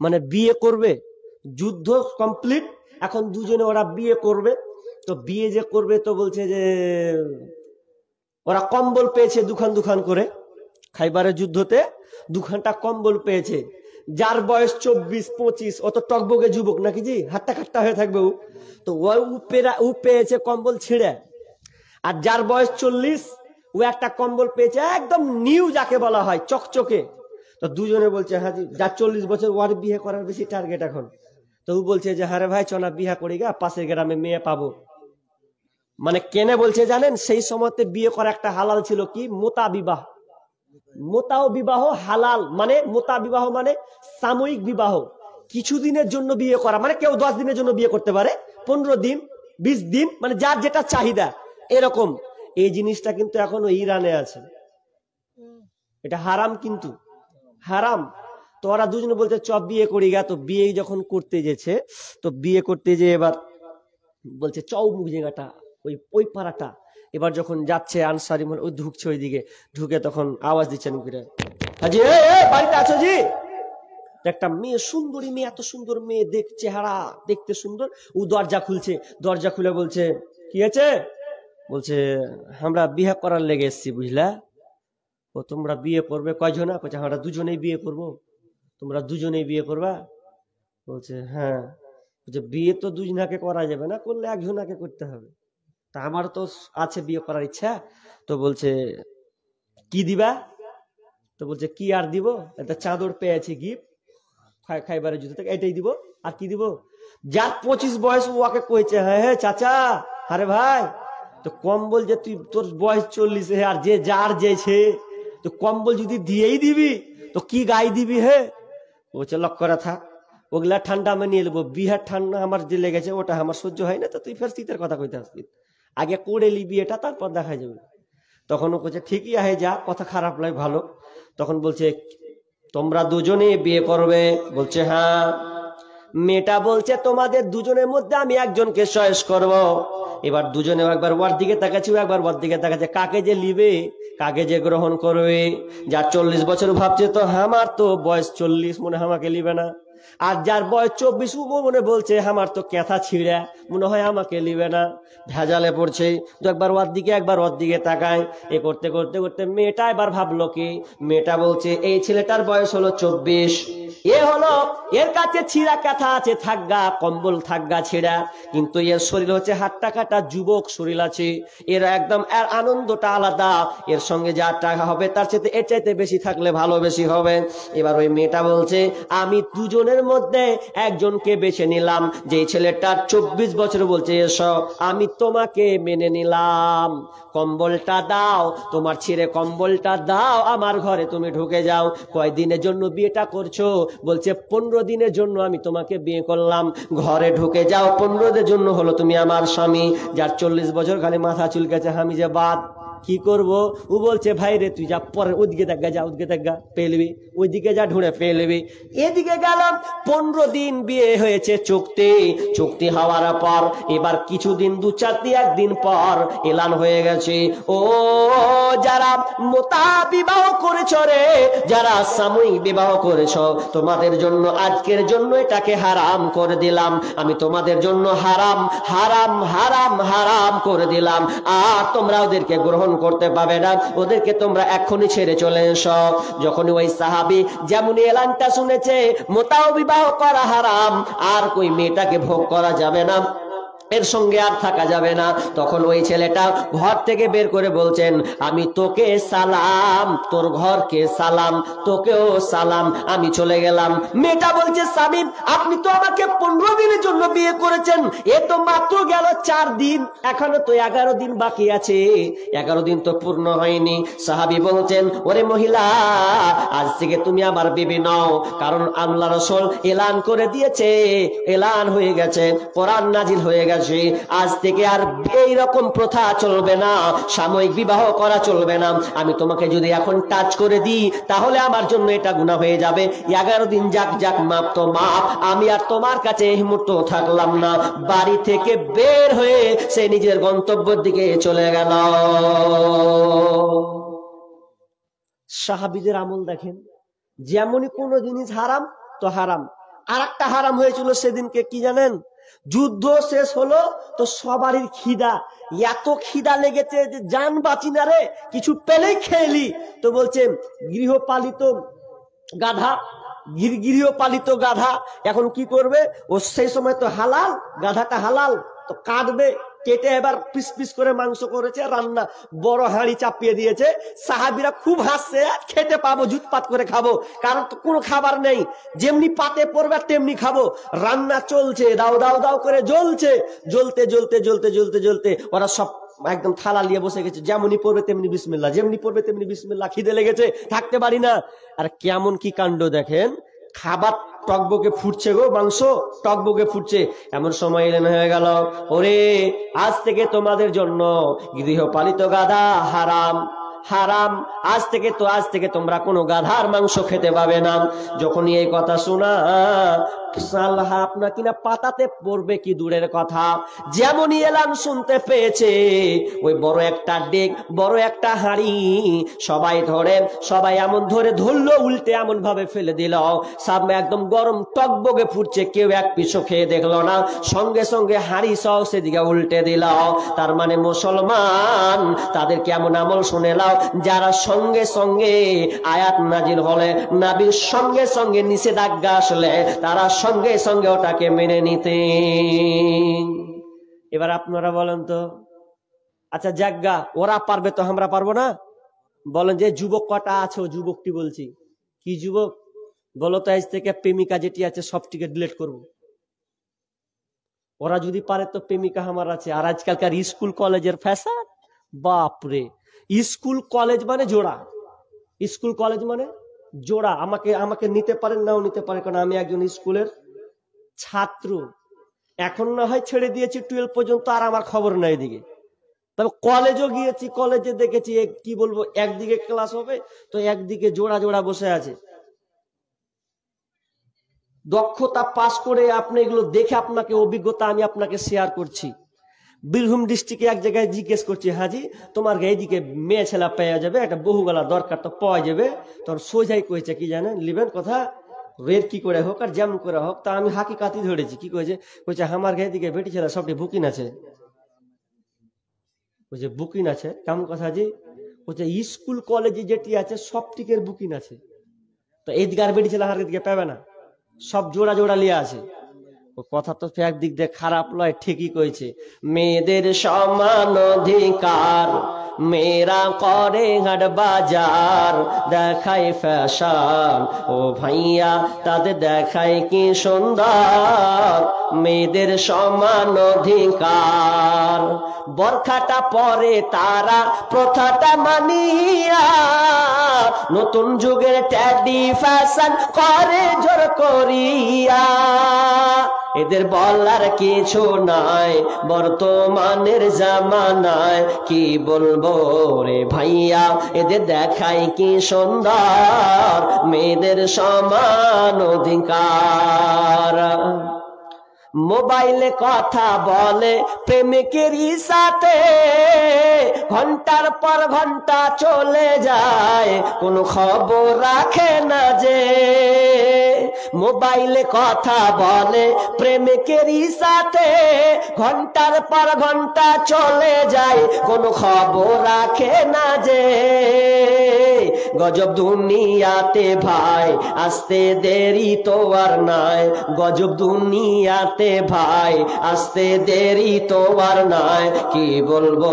মানে বিয়ে করবে, যুদ্ধ কমপ্লিট, এখন দুজনে ওরা বিয়ে করবে। তো বিয়ে যে করবে তো বলছে যে ওরা কম্বল পেয়েছে দুখান দুখান করে, খাইবারের যুদ্ধতে দুখানটা কম্বল পেয়েছে। যার বয়স 24-25, অত টকবগে যুবক নাকি জি, হাট্টা খাট্টা হয়ে থাকবে ও, তো ও পেয়েছে কম্বল ছিঁড়ে। আর যার বয়স 40, ও একটা কম্বল পেয়েছে একদম নিউ, যাকে বলা হয় চকচকে। তো দুজনে বলছে হ্যাঁ জি, যার 40 বছর ওর বিয়ে করার বেশি টার্গেট এখন। তো ও বলছে যে হ্যাঁ রে ভাই চনা বিয়ে করি গা, পাশের গ্রামে মেয়ে পাবো। মানে কেনে বলছে জানেন, সেই সময়তে বিয়ে করা একটা হালাল ছিল কি, মোতা বিবাহ। মোতাও বিবাহ হালাল, মানে মোতা বিবাহ মানে সাময়িক বিবাহ, কিছুদিনের জন্য বিয়ে করা। মানে কেউ 10 দিনের জন্য বিয়ে করতে পারে, 15 দিন, 20 দিন, মানে যার যেটা চাহিদা এরকম। এই জিনিসটা কিন্তু এখনো ইরানে আছে, এটা হারাম, কিন্তু হারাম। তো ওরা দুজনে বলছে চ বিয়ে করি গা। তো বিয়ে যখন করতে যেছে, তো বিয়ে করতে যে এবার বলছে চৌমুখ জায়গাটা, ওই পাড়াটা। এবার যখন যাচ্ছে আনসারি মানে ওই ঢুকছে ওইদিকে, ঢুকে তখন আওয়াজ দিচ্ছেন হাজি, বাড়িতে আছো জি? একটা মেয়ে, সুন্দরী মেয়ে, এত সুন্দর মেয়ে, চেহারা দেখতে সুন্দর। ও দরজা খুলছে, দরজা খুলে বলছে কি আছে? বলছে আমরা বিয়ে করার লেগে এসছি, বুঝলা? ও তোমরা বিয়ে করবে কয়জনা? বলছে আমরা দুজনেই বিয়ে করব। তোমরা দুজনেই বিয়ে করবা? বলছে হ্যাঁ। বলছে বিয়ে তো দুজনাকে করা যাবে না, করলে একজনাকে করতে হবে। তা আমার তো আছে বিয়ে করার ইচ্ছা। তো বলছে কি দিবা? তো বলছে কি আর দিব, একটা চাদর পেয়েছি গিফট, খাইবারের জুতো থেকে, এটাই দিব। আর কি দিব? যার 25 বয়স ওকে কইছে হ্যাঁ হ্যাঁ চাচা, আরে ভাই তো কম্বল যে তুই, তোর বয়স 40, আর যে যার যেছে, তো কম্বল যদি দিয়েই দিবি তো কি গায়ে দিবি? হে বলছে লক করা থাক, ওগুলা ঠান্ডা আমি নিয়ে নেবো। বিহার ঠান্ডা আমার যে লেগেছে ওটা আমার সহ্য হয় না, তো তুই ফের শীতের কথা কইতে আসবি, আগে করে নিবি এটা, তারপর দেখা যাবে। তখন ও বলছে ঠিকই আহে যা, কথা খারাপ নয়, ভালো। তখন বলছে তোমরা দুজনে বিয়ে করবে? বলছে হ্যাঁ। মেয়েটা বলছে তোমাদের দুজনের মধ্যে আমি একজনকে চয়েস করব। এবার দুজনে একবার ওর দিকে তাকাচ্ছি, একবার ওর দিকে তাকাচ্ছে, কাকে যে লিবে, কাকে যে গ্রহণ করবে। যার 40 বছর ভাবছে তো আমার তো বয়স 40, মনে হয় আমাকে লিবে না। আর যার বয়স 24 মনে বলছে আমার তো ক্যাথা ছিঁড়া, মনে হয় আমাকে লিবে না। ভেজালে পড়ছে। তো একবার ওর দিকে একবার ওর দিকে তাকায়। এ করতে করতে করতে মেয়েটা এবার ভাবলো কি, মেয়েটা বলছে এই ছেলেটার বয়স হলো 24, এ হলো, এর কাছে ছিঁড়া কাঁথা আছে, থাকগা কম্বল থাকগা ছিঁড়া, কিন্তু এর শরীর হচ্ছে হাট্টা কাটা যুবক শরীর আছে, এর একদম এর আনন্দটা আলাদা, এর সঙ্গে যা টাকা হবে তার চাইতে এর চাইতে বেশি থাকলে ভালো বেশি হবে। এবার ওই মেয়েটা বলছে আমি দুজনের মধ্যে একজনকে বেছে নিলাম, যে ছেলেটা 24 বছর বলছে এসো আমি তোমাকে মেনে নিলাম, কম্বলটা দাও, তোমার ছিঁড়ে কম্বলটা দাও, আমার ঘরে তুমি ঢুকে যাও। কয়দিনের জন্য বিয়েটা করছো? বলছে 15 দিনের জন্য আমি তোমাকে বিয়ে করলাম, ঘরে ঢুকে যাও, 15 দিনের জন্য হলো তুমি আমার স্বামী। যার 40 বছর খালি মাথা চুলকেছে, আমি যে বাদ কি করব? ও বলছে ভাই রে তুই যা, পরে ওইদিকে দেখা, যা ওইদিকে দেখা পেয়ে নিবি, ওইদিকে যা ঢুঁড়ে পেয়ে নিবি। এদিকে গেলাম, 15 দিন বিয়ে হয়েছে চুক্তি হওয়ার পর এবার কিছুদিন 2-4 দিন পর এলান হয়ে গেছে, ও যারা মোতা বিবাহ করেছ রে, যারা সাময়িক বিবাহ করেছ, তোমাদের জন্য আজকের জন্য এটাকে হারাম করে দিলাম, আমি তোমাদের জন্য হারাম হারাম হারাম হারাম করে দিলাম। আর তোমরা ওদেরকে গ্রহণ করতে পাবে না, ওদেরকে তোমরা এখনই ছেড়ে চলে এসো। যখন ওই সাহাবী যেমন এলানটা শুনেছে মোতাও বিবাহ করা হারাম, আর কই মেয়েটাকে ভোগ করা যাবে না, এর সঙ্গে আর থাকা যাবে না, তখন ওই ছেলেটা ঘর থেকে বের করে বলছেন আমি তোকে সালাম, তোর ঘরকে সালাম, তোকেও সালাম, আমি চলে গেলাম। মেয়েটা বলছে স্বামী আপনি তো আমাকে 15 দিনের জন্য বিয়ে করেছেন, এ তো মাত্র গেল 4 দিন, এখনো তো 11 দিন বাকি আছে, 11 দিন তো পূর্ণ হয়নি। সাহাবী বলছেন ওরে মহিলা, আজ থেকে তুমি আমার বিবি নও, কারণ আল্লাহ রাসূল এলান করে দিয়েছে, এলান হয়ে গেছে, কোরআন নাজিল হয়ে গেছে, আজ থেকে আর এইরকম প্রথা চলবে না, সাময়িক বিবাহ করা চলবে না। আমি তোমাকে যদি এখন টাচ করে দিই তাহলে আমার জন্য এটা গুনাহ হয়ে যাবে, 11 দিন যাক যাক মাপ তো মাপ, আমি আর তোমার কাছে এই মুহূর্তে থাকলাম না। বাড়ি থেকে বের হয়ে সে নিজের গন্তব্যের দিকে চলে গেল। সাহাবীদের আমল দেখেন, যেমনই কোনো জিনিস হারাম তো হারাম। আর একটা হারাম হয়েছিল সেদিনকে কি জানেন? যুদ্ধ শেষ হলো তো সবারই খিদা, এত খিদা লেগেছে যে জান বাঁচি না রে, কিছু পেলেই খেলি। তো বলছেন গৃহপালিত গাধা, গৃহপালিত গাধা এখন কি করবে? ও সেই সময় তো হালাল, গাধাটা হালাল, তো কাটবে, কেটে এবার পিস পিস করে মাংস করেছে, রান্না বড় হাঁড়ি চাপিয়ে দিয়েছে। সাহাবীরা খুব হাসছে, খেতে পাবো, জুতপাত করে খাবো, কারণ তো কোনো খাবার নেই, যেমনি পাতে পড়বে তেমনি খাবো। রান্না চলছে, দাও দাও দাও করে জ্বলছে, জ্বলতে জ্বলতে জ্বলতে জ্বলতে জ্বলতে ওরা সব একদম থালা নিয়ে বসে গেছে, যেমনি পড়বে তেমনি বিসমিল্লাহ, যেমনি পড়বে তেমনি বিসমিল্লাহ। খিদে লেগেছে, থাকতে পারি না। আর কেমন কি কাণ্ড দেখেন, খাবার টকবকে ফুটছে গো, মাংস টকবকে ফুটছে। এমন সময় এলেন হয়ে গেল, ওরে আজ থেকে তোমাদের জন্য গৃহপালিত গাধা হারাম, হারাম, আজ থেকে তোমরা কোনো গাধার মাংস খেতে পাবে না। যখনই এই কথা শোনা, সাল্লাহ আপনার কিনা পাতাতে পড়বে কি দূরের কথা, যেমনই এলান শুনতে পেয়েছে, ওই বড় একটা ডেক, বড় একটা হাঁড়ি সবাই এমন ধরলো, উল্টে এমন ভাবে ফেলে দিল, সামনে একদম গরম টকবগে ফুটছে, কেউ এক পিছু খেয়ে দেখলো না, সঙ্গে সঙ্গে হাঁড়ি সহ সেদিকে উল্টে দিল। তার মানে মুসলমান, তাদের কেমন আমল শুনে নাও, যারা সঙ্গে সঙ্গে আয়াত নাজিল হলে, নবীর সঙ্গে সঙ্গে নিষেধাজ্ঞা আসলে তারা সঙ্গে সঙ্গে ওটাকে মেনে নিতে। এবার আপনারা বলেন তো, আচ্ছা জাগ্গা, ওরা পারবে তো আমরা পারবো না? বলেন যে যুবক কটা আছে, যুবকটি বলছি, কি যুবক বলো তো, আজ থেকে প্রেমিকা যেটি আছে সবটিকে ডিলিট করবো। ওরা যদি পারে তো প্রেমিকা আমার আছে। আর আজকালকার স্কুল কলেজের ফ্যাশন, বাপরে, স্কুল কলেজ মানে জোড়া, স্কুল কলেজ মানে জোড়া। আমাকে নিতে পারেন, নাও নিতে পারেন, কারণ আমি একজন স্কুলের ছাত্র। এখন না হয় ছেড়ে দিয়েছি 12 পর্যন্ত, আর আমার খবর নাই এদিকে। তবে কলেজও গিয়েছি, কলেজে দেখেছি, কি বলবো, একদিকে ক্লাস হবে তো একদিকে জোড়া জোড়া বসে আছে। দক্ষতা পাস করে আপনি এগুলো দেখে আপনাকে অভিজ্ঞতা আমি আপনাকে শেয়ার করছি। বীরভূম ডিস্ট্রিক্টে এক জায়গায় জিজ্ঞেস করছি, হাজি তোমার এইদিকে মেয়ে ছেলা পাওয়া যাবে, একটা বহুগলা দরকার তো পাওয়া যাবে। তোর সোজাই কয়েছে কি জানেন, লিবেন কথা রের কি করে হোক আর যেমন করে হোক। তা আমি হাকিকাতি ধরেছি, কি কয়েছে, কইছে আমার গায়ে দিকে বেটি ছেলা সবটি বুকিং আছে। বলছে বুকিং আছে, কেমন কথা জি? বলছে স্কুল কলেজে যেটি আছে সবটিকের বুকিং আছে, তো এইদিকে আর বেটি ছেলা হার দিকে পাবে না, সব জোড়া জোড়া লিয়ে আছে। কথা তো একদিক দিয়ে খারাপ নয়, ঠিকই কইছে। মেয়েদের সমান অধিকার, মেয়েরা করে হাট বাজার, দেখায় ফ্যাশন, ও ভাইয়া তাদের দেখায় কি সুন্দর। মেয়েদের সমান অধিকার, বরখাটা পরে তারা প্রথাটা মানিয়া, নতুন যুগের ট্যাডি ফ্যাশন করে জোর করিয়া। এদের বলার কিছু নাই বর্তমানের জামানায়, কি বলবো রে ভাইয়া, এদের দেখায় কি সুন্দর, মেয়েদের সমান অধিকার। মোবাইলে কথা বলে প্রেমিকেরই সাথে, ঘন্টার পর ঘন্টা চলে যায়, কোনো খবর রাখে না যে। মোবাইলে কথা বলে প্রেমিকেরই সাথে, ঘন্টার পর ঘন্টা চলে যায়, কোনো খবর রাখে না যে। গজব দুনিয়াতে ভাই, আসতে দেরি তো আর নাই, গজব দুনিয়াতে ভাই, আসতে দেরি তো আর নাই। কি বলবো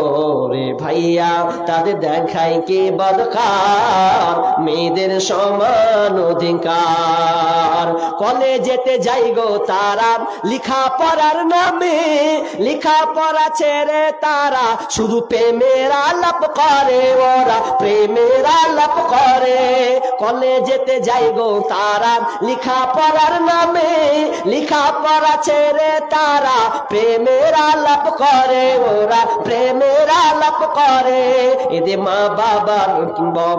রে ভাইয়া, তাদের দেখায় কি বদকার, মেয়েদের সমান অধিকার। কলেজেতে যাই গো তারা লিখা পড়ার নামে, লিখা পড়া ছেড়ে তারা শুধু প্রেমের আলাপ করে, ওরা প্রেমের আলাপ করে। কলেজেতে যাই গো তারা লিখা পড়ার নামে, লিখা পড়া ছেড়ে তারা প্রেমের আলাপ করে, ওরা প্রেমের আলাপ করে। এদের মা বাবার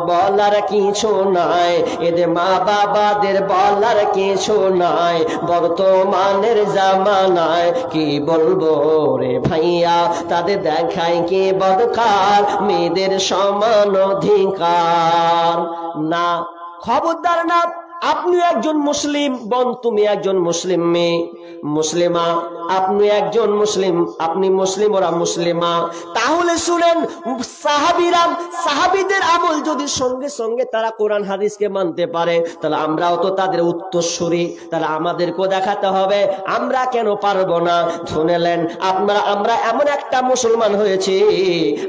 বলার কিছু নাই, এদের মা বাবাদের বলার কিছু নাই বর্তমানের জামানায়। কি বলবো রে ভাইয়া, তাদের দেখায় কি বদকার, মেয়েদের সমান অধিকার না। খবরদার না, আপনি একজন মুসলিম বোন, তুমি একজন মুসলিম মেয়ে, মুসলিমা, আপনি একজন মুসলিম, আপনি মুসলিম, ওরা মুসলিমা। তাহলে শুনেন, সাহাবীরা, সাহাবীদের আমল যদি সঙ্গে সঙ্গে তারা কোরআন হাদিসকে মানতে পারে, তাহলে আমরাও তো তাদের উত্তরসূরি, তাহলে আমাদেরকেও দেখাতে হবে, আমরা কেন পারবো না? শুনেলেন, আমরা এমন একটা মুসলমান হয়েছি,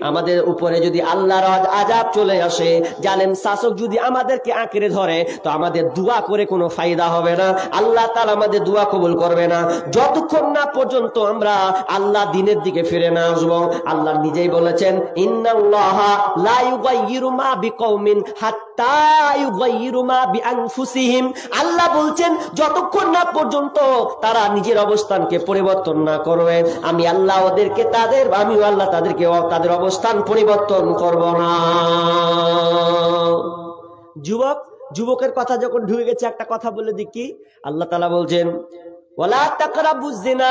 আমাদের উপরে যদি আল্লাহর আযাব চলে আসে, জালেম শাসক যদি আমাদেরকে আঁকড়ে ধরে, তো আমাদের দোয়া করে কোনো ফায়দা হবে না, আল্লাহ তাআলা আমাদের দোয়া কবুল করবে না, যতক্ষণ না পর্যন্ত আমরা আল্লাহ দিনের দিকে ফিরে না আসবো। আল্লাহ নিজেই বলেছেন, ইন্নাল্লাহা লা ইউগাইয়িরু মা বিকওমিন হাত্তা ইউগাইয়িরু মা বিআনফুসিহিম। আল্লাহ বলছেন, যতক্ষণ না পর্যন্ত তারা নিজের অবস্থানকে পরিবর্তন না করবে, আমি আল্লাহ ওদেরকে আমিও আল্লাহ তাদেরকে তাদের অবস্থান পরিবর্তন করব না। যুবকের কথা যখন ঢুকে গেছে, একটা কথা বলে দেখি, আল্লাহ তাআলা বলছেন, ওয়ালা তাকরাবুজ জিনা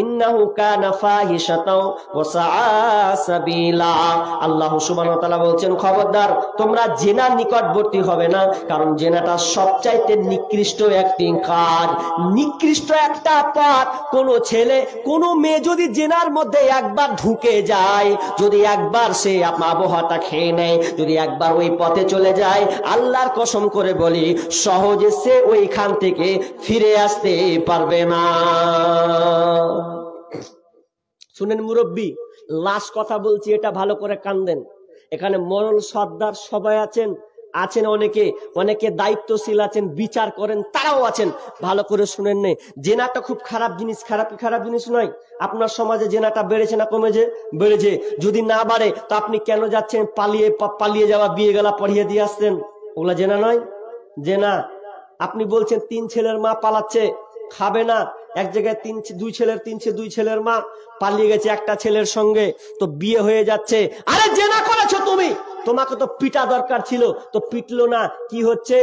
ইন্নাহু কানা ফাহিশাতাও ওয়া সাআ সাবিলা। আল্লাহ সুবহানাহু ওয়া তাআলা বলছেন, খবরদার তোমরা জিনার নিকটবর্তী হবে না, কারণ জিনাটা সবচাইতে নিকৃষ্ট একটি কাজ, নিকৃষ্ট একটা পথ। কোন ছেলে কোন মেয়ে যদি জিনার মধ্যে একবার ঢুকে যায়, যদি একবার সে আবহাওয়াটা খেয়ে নেয়, যদি একবার ওই পথে চলে যায়, আল্লাহর কসম করে বলি, সহজে সে ওইখান থেকে ফিরে আসতে পারবে না। শুনেন মুরব্বী, লাশ কথা বলছি, এটা ভালো করে কান দেন। এখানে মরল সর্দার সবাই আছেন, অনেকে দায়িত্বশীল আছেন, বিচার করেন, তারাও আছেন, ভালো করে শুনেন। নেই, জেনাটা খুব খারাপ জিনিস, খারাপ জিনিস নয়। আপনার সমাজে জেনাটা বেড়েছে না কমেছে? বেড়েছে। যদি না বাড়ে তো আপনি কেন যাচ্ছেন পালিয়ে যাওয়া বিয়ে গেলা পড়িয়ে দিয়ে আসছেন? ওগুলা জেনা নয়, জেনা। আপনি বলছেন 3 ছেলের মা পালাচ্ছে, খাবে না, এক জায়গায় 2 ছেলের মা পালিয়ে গেছে একটা ছেলের সঙ্গে, তো বিয়ে হয়ে যাচ্ছে। আরে জেনা করেছো তুমি, তোমাকে তো পিটা দরকার ছিল, তো পিটলো না, কি হচ্ছে?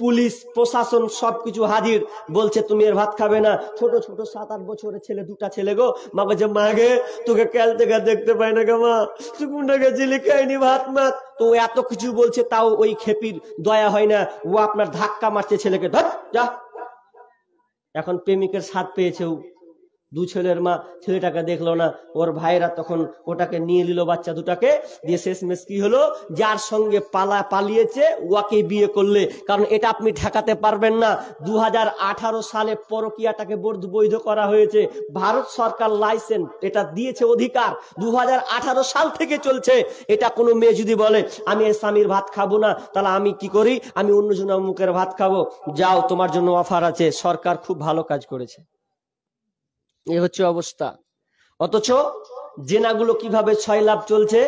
পুলিশ প্রশাসন সবকিছু হাজির, বলছে তুমি এর ভাত খাবে না। ছোট 7-8 বছরের ছেলে, 2টা ছেলে গো, মা বলছে, মা গে তোকে কাল থেকে দেখতে পাই না গে মা, তুই কোনটা গেছিলি, খাইনি ভাত মাত। তো এত কিছু বলছে, তাও ওই খেপির দয়া হয় না, ও আপনার ধাক্কা মারছে ছেলেকে, ধর যা। এখন প্রেমিকের স্বাদ পেয়েছে, 2 ছেলের মা ছেলেটাকে দেখলো না, ওর ভাইরা তখন ওটাকে নিয়ে নিল, বাচ্চা দুটাকে দিয়ে। শেষমেশ কি হলো? যার সঙ্গে পালিয়েছে ওকে বিয়ে করলে, কারণ এটা আপনি ঠেকাতে পারবেন না। 2018 সালে পরকীয়াটাকে বৈধ করা হয়েছে, ভারত সরকার লাইসেন্স এটা দিয়েছে, অধিকার 2018 সাল থেকে চলছে। এটা কোনো মেয়ে যদি বলে আমি এর স্বামীর ভাত খাবো না, তাহলে আমি কি করি? আমি অন্যজনের মুখের ভাত খাবো, যাও তোমার জন্য অফার আছে, সরকার খুব ভালো কাজ করেছে। এই হচ্ছে অবস্থা। অথচ জেনাগুলো কিভাবে 6 লাভ চলছে।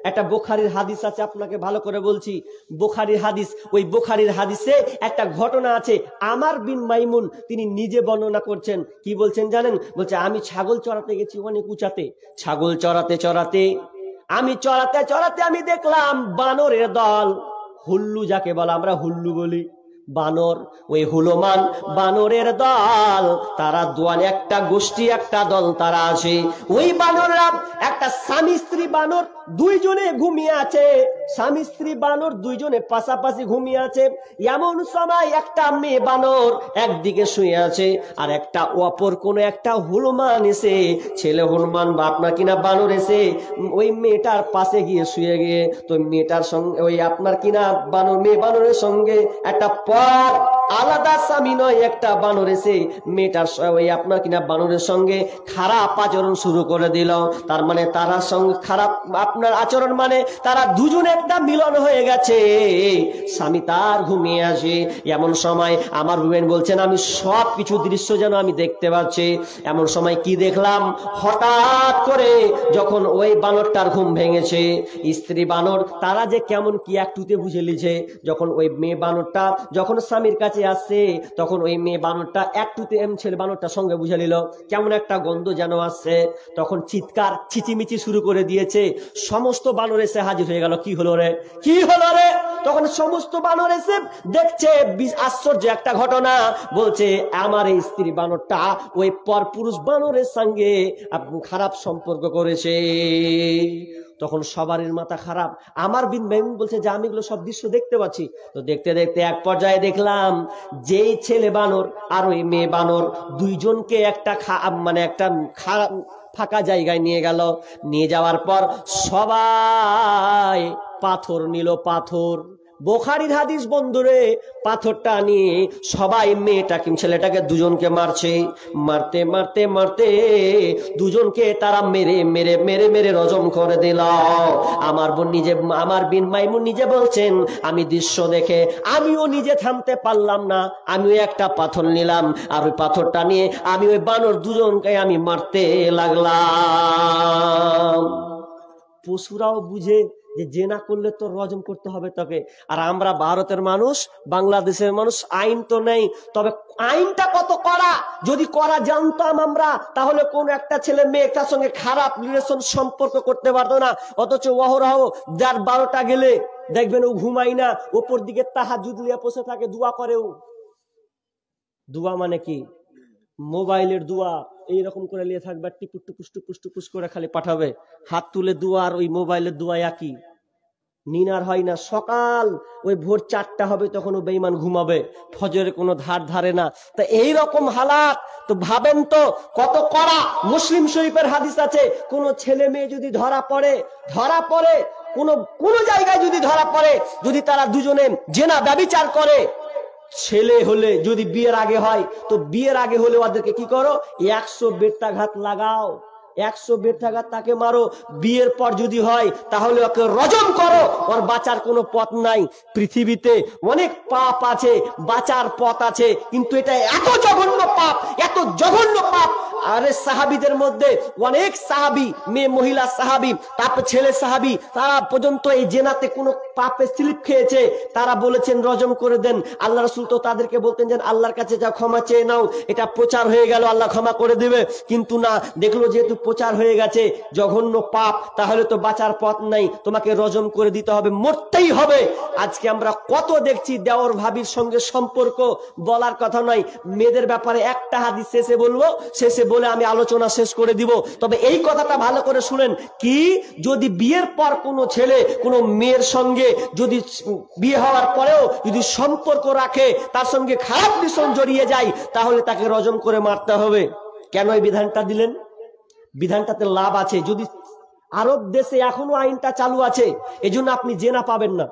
একটা বুখারীর হাদিস আছে, আপনাকে ভালো করে বলছি, বুখারীর হাদিস। ওই বুখারীর হাদিসে একটা ঘটনা আছে, আমার বিন মাইমুন তিনি নিজে বর্ণনা করছেন। কি বলছেন জানেন? বলছে, আমি ছাগল চড়াতে গেছি অনেক উঁচাতে, ছাগল চড়াতে আমি দেখলাম বানরের দল, হুল্লু যাকে বলা, আমরা হুল্লু বলি, বানর, ওই হুলমান বানরের দল, তারা একটা গোষ্ঠী, একটা দল তারা আসে। ওই বানররা একটা স্বামী স্ত্রী বানর, 2 জনে ঘুমিয়ে আছে, স্বামী স্ত্রী বানর 2 জনে পাশাপাশি ঘুমিয়ে আছে। এমন সময় একটা মেয়ে বানর একদিকে শুয়ে আছে, আর একটা অপর কোন একটা হনুমান এসে, ছেলে হনুমান বা আপনার কিনা বানর এসে ওই মেয়েটার পাশে গিয়ে শুয়ে গিয়ে, তো মেয়েটার সঙ্গে ওই আপনার কিনা মেয়ে বানরের সঙ্গে একটা আলাদা স্বামী নয়, একটা বানর এসে মেয়েটার ওই আপনার কিনা বানরের সঙ্গে খারাপ আচরণ শুরু করে দিল। তার মানে তারা সঙ্গে খারাপ আপনার আচরণ, মানে তারা 2 জনে একটা মিলন হয়ে গেছে। স্বামী তার ঘুমিয়ে আসে। এমন সময় আমার হুবেন বলছেন, আমি সব কিছু দৃশ্য যেন আমি দেখতে পাচ্ছি। এমন সময় কি দেখলাম, হঠাৎ করে যখন ওই বানরটার ঘুম ভেঙেছে, স্ত্রী বানর তারা যে কেমন কি একটুতে বুঝে লিছে, যখন ওই মেয়ে বানরটা যখন স্বামীর কাছে আসছে, তখন ওই মেয়ে বানরটা একটুতে ছেলে বানরটার সঙ্গে বুঝে নিল কেমন একটা গন্ধ যেন আসছে। তখন চিৎকার চিচিমিচি শুরু করে দিয়েছে। সমস্ত বানর এসে হাজির হয়ে গেল, কি হলো রে, কি হলো রে? তখন সমস্ত বানর এসে দেখছে আশ্চর্য একটা ঘটনা। বলছে, আমার এই স্ত্রী বানরটা ওই পরপুরুষ বানরের সঙ্গে খারাপ সম্পর্ক করেছে। তখন সবারই মাথা খারাপ। আমার বিন মাইমুন বলছে যে আমি এগুলো সব দৃশ্য দেখতে পাচ্ছি। তো দেখতে দেখতে এক পর্যায়ে দেখলাম যেই ছেলে বানর আর ওই মেয়ে বানর দুইজনকে একটা একটা ফাঁকা জায়গায় নিয়ে গেল। নিয়ে যাওয়ার পর সবাই পাথর নিল, পাথর, বুখারীর হাদিস বন্ধুরে, পাথরটা নিয়ে সবাই মেয়েটাকে ছেলেটাকে দুজনকে মারছে। মারতে মারতে মারতে দুজনকে তারা মেরে মেরে মেরে মেরে রজম করে দিল। আমার বিন মাইমুন নিজে বলছেন আমি দৃশ্য দেখে আমিও নিজে থামতে পারলাম না, আমিও একটা পাথর নিলাম আর ওই পাথরটা নিয়ে আমি ওই বানর দুজনকে আমি মারতে লাগলাম। পশুরাও বুঝে যে জেনা করলে তো রজম করতে হবে তোকে। আর আমরা ভারতের মানুষ, বাংলাদেশের মানুষ, আইন তো নেই, তবে আইনটা কত কড়া। যদি করা জানতাম আমরা তাহলে কোন একটা ছেলে মেয়েটার সঙ্গে খারাপ রিলেশন সম্পর্ক করতে পারতো না। অথচ অহরহ যার 12টা গেলে দেখবেন ও ঘুমাই না, ওপর দিকে তাহাজ্জুদ নিয়ে বসে থাকে, দোয়া করেও। দোয়া মানে কি? মোবাইলের দোয়া এইরকম করে নিয়ে থাকবে, টিপুস টুপুস টুপুস টুপুস করে খালি পাঠাবে। হাত তুলে দোয়া আর ওই মোবাইলের দোয়া একই, নিনার হয় না। সকাল ওই ভোর 4টা হবে তখন ও বেঈমান ঘুমাবে, ফজরের কোনো ধার ধারে না। তা এইরকম হালাত, তো ভাবেন তো কত কড়া। মুসলিম শরীফের হাদিস আছে, কোন ছেলে মেয়ে যদি ধরা পড়ে কোন জায়গায় যদি ধরা পড়ে, যদি তারা দুজনে জেনা ব্যভিচার করে, ছেলে হলে যদি বিয়ের আগে হয় তো বিয়ের আগে হলে ওদেরকে কি করো, 100 বেত্রাঘাত লাগাও, 100 বেত্রাঘাত তাকে মারো। বিয়ের পর যদি হয় তাহলে ওকে রজম করো, ওর বাঁচার কোনো পথ নাই। পৃথিবীতে অনেক পাপ আছে, বাঁচার পথ আছে, কিন্তু এটা এত জঘন্য পাপ, এত জঘন্য পাপ। আরে সাহাবীদের মধ্যে অনেক সাহাবী, মেয়ে মহিলা সাহাবী, তারপর ছেলে সাহাবী, তারা পর্যন্ত এই জেনাতে কোনো পাপে স্লিপ খেয়েছে, তারা বলেছেন রজম করে দেন। আল্লাহ রাসূল তো তাদেরকে বলতেন যে আল্লাহর কাছে যা ক্ষমা চেয়ে নাও, এটা প্রচার হয়ে গেল, আল্লাহ ক্ষমা করে দেবে। কিন্তু না, দেখলো যেহেতু প্রচার হয়ে গেছে, জঘন্য পাপ, তাহলে তো বাঁচার পথ নাই, তোমাকে রজম করে দিতে হবে, মরতেই হবে। আজকে আমরা কত দেখছি দেওর ভাবির সঙ্গে সম্পর্ক, বলার কথা নয়। মেয়েদের ব্যাপারে একটা হাদিস শেষে বলবো, শেষে বলে আমি আলোচনা শেষ করে দিব। তবে এই কথাটা ভালো করে শুনেন, কি যদি বিয়ের পর কোনো ছেলে কোনো মেয়ের সঙ্গে যদি বিয়ে হওয়ার পরেও যদি সম্পর্ক রাখে, তার সঙ্গে খারাপ রিলেশন জড়িয়ে যায়, তাহলে তাকে রজম করে মারতে হবে। কেন এই বিধানটা দিলেন? বিধানটাতে লাভ আছে। যদি আরব দেশে এখনো আইনটা চালু আছে, এজন্য আপনি জেনা পাবেন না,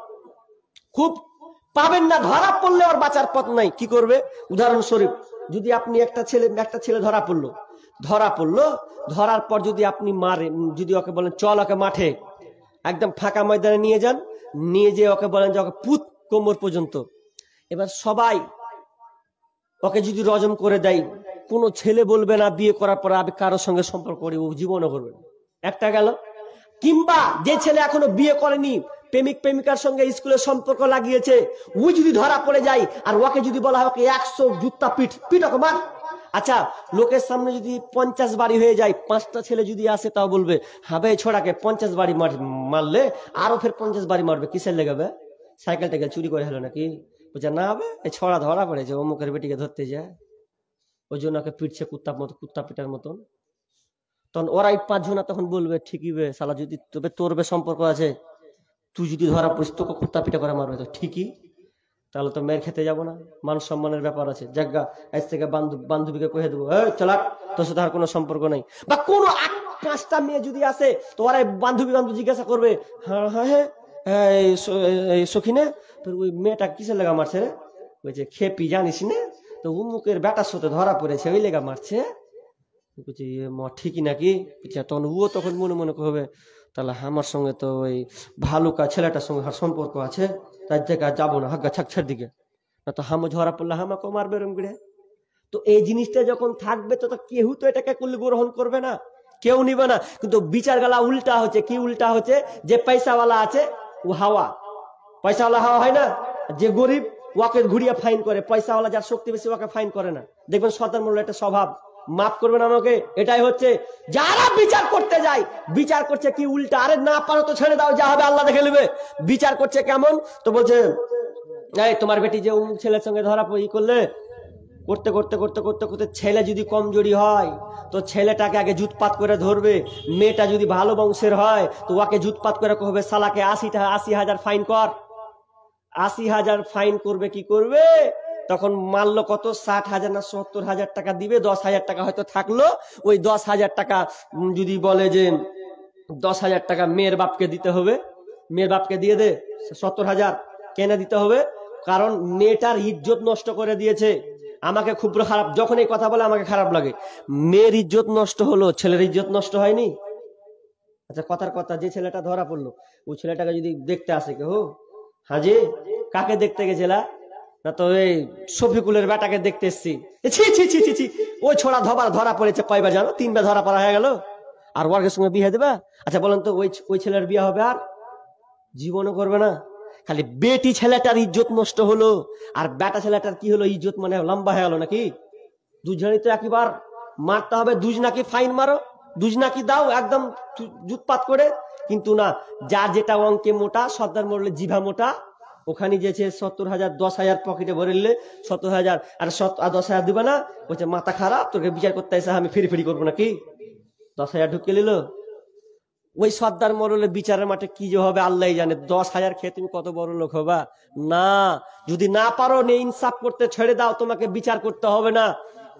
খুব পাবেন না। ধরা পড়লে আর বাঁচার পথ নাই। কি করবে? উদাহরণস্বরূপ, যদি আপনি একটা ছেলে ধরা পড়লো, ধরার পর যদি আপনি মারেন, যদি ওকে বলেন চল ওকে মাঠে একদম ফাঁকা ময়দানে নিয়ে যান, নিয়ে যেয়ে ওকে বলেন যে ওকে পুত কোমর পর্যন্ত, এবার সবাই ওকে যদি রজম করে দেয়, কোনো ছেলে বলবে না বিয়ে করার পর আমি কারোর সঙ্গে সম্পর্ক করি, ও জীবনও করবে না। একটা গেল। কিংবা যে ছেলে এখনো বিয়ে করেনি, প্রেমিক প্রেমিকার সঙ্গে স্কুলে সম্পর্ক লাগিয়েছে, ও যদি ধরা পড়ে যায় আর ওকে যদি বলা হয় ওকে 100 জুতা পিট ওকে মার। আচ্ছা, লোকের সামনে যদি 50 বাড়ি হয়ে যায়, 5টা ছেলে যদি আসে তাও বলবে হবে ছোড়াকে 50 বাড়ি মারলে আরো ফের 50 বাড়ি মারবে, কিসের লেগাবে? সাইকেল টাইকেল চুরি করে হলো নাকি? বলছে না হবে, এই ছড়া ধরা পড়েছে, অমুকের বেটিকে ধরতে যায়, ওই জন্য ওকে পিটছে কুত্তা পিটার মতন। তখন ওরাই 5 জনা তখন বলবে ঠিকই বে শালা, যদি তোর সম্পর্ক আছে, তুই যদি ধরা পড়িস তোকে কুত্তা পিটা করে মারবে, তো ঠিকই, তাহলে তো মেয়ের খেতে যাবো না, মান সম্মানের ব্যাপার আছে। জায়গা আজ থেকে বান্ধবীকে কহে দেবো, চলা তোর সাথে আর কোনো সম্পর্ক নাই। বা কোনো 5টা মেয়ে যদি আসে, তো ওরাই বান্ধবী জিজ্ঞাসা করবে, হ্যাঁ সখিনে তোর ওই মেয়েটা কিসের লেগা মারছে রে? বলছে খেপি জানিস না, তো উমুকের বেটার সাথে ধরা পড়েছে, ওই লেগা মারছে। বলছি ঠিকই নাকি? তখন ও তখন মনে মনে করবে, তাহলে আমার সঙ্গে তো ওই ভালুকা ছেলেটার সঙ্গে সম্পর্ক আছে, তার থেকে যাবো না, হাগা ছাকছার দিকে, না তো হামো ধরা পড়লে হামাকেও মারবে রঙিড়ে। তো এই জিনিসটা যখন থাকবে, তো কেউ তো এটাকে করলে গ্রহণ করবে না, কেউ নিবে না। কিন্তু বিচার গালা উল্টা হচ্ছে। কি উল্টা হচ্ছে? যে পয়সাওয়ালা আছে ও হাওয়া, পয়সাওয়ালা হাওয়া হয় না, যে গরিব ওকে ঘুরিয়ে ফাইন করে, পয়সাওয়ালা যার শক্তি বেশি ওকে ফাইন করে না। দেখবেন শয়তান মূল্য একটা স্বভাব, মাফ করবেন আমাকে, এটাই হচ্ছে। যারা বিচার করতে যায়, বিচার করছে কি উল্টা, আরে না পারো তো ছেড়ে দাও, যা হবে আল্লাহ দেখে নেবে। বিচার করছে কেমন? তো বলছে এই তোমার বেটি যে ছেলের সঙ্গে ধরা করলে, করতে করতে করতে করতে করতে ছেলে যদি কমজোরি হয় তো ছেলেটাকে আগে জুতপাত করে ধরবে, মেয়েটা যদি ভালো বংশের হয় তো ওকে জুতপাত করে কহবে সালাকে 80,000 ফাইন কর। 80,000 ফাইন করবে, কি করবে? তখন মারলো কত, 60,000 না 70,000 টাকা দিবে, 10,000 টাকা হয়তো থাকলো। ওই 10,000 টাকা যদি বলে যে 10,000 টাকা মেয়ের বাপকে দিতে হবে, মেয়ের বাপকে দিয়ে দে 70,000। কেন দিতে হবে? কারণ মেয়েটার ইজ্জত নষ্ট করে দিয়েছে। আমাকে খুব খারাপ, যখন এই কথা বলে আমাকে খারাপ লাগে। মেয়ের ইজ্জত নষ্ট হলো, ছেলের ইজ্জত নষ্ট হয়নি? আচ্ছা কথার কথা, যে ছেলেটা ধরা পড়লো ওই ছেলেটাকে যদি দেখতে আসে কেউ, হাজি কাকে দেখতে গেছিলা? না তো এই শফিকুলের বেটাকে দেখতে এসছি। ছি ছি ছি ছি ছি, ওই ছোড়া ধরা পড়েছে কয়বার জানো? 3বার ধরা পড়া হয়ে গেল, আর ওয়ার্গের সঙ্গে বিয়ে দেবা? আচ্ছা বলেন তো ওই ছেলের বিয়ে হবে? আর জীবনও করবে না। খালি বেটি ছেলেটার ইজ্জত নষ্ট হলো, আর বেটা ছেলেটার কি হলো, ইজ্জত মানে লম্বা হয়ে গেল নাকি? দুজনই তো একবার মারতে হবে, দুজ নাকি ফাইন মারো, দুজ নাকি দাও একদম জুতপাত করে। কিন্তু না, যার যেটা অঙ্কে মোটা, সর্দার মরলে জিভা মোটা, ওখানে যেছে 70,000 10,000 পকেটে ভরলে 70,000 আর 10,000 দিবে না, বলছে মাথা খারাপ, তোকে বিচার করতে এসে আমি ফিরি ফিরি করবো নাকি? 10,000 ঢুকে নিল। ওই সর্দার মরলে বিচারের মাঠে কি যে হবে আল্লাহ জানে। 10,000 খেয়ে তুমি কত বড় লোক হবা? না, যদি না পারো ইনসাফ করতে ছেড়ে দাও, তোমাকে বিচার করতে হবে না,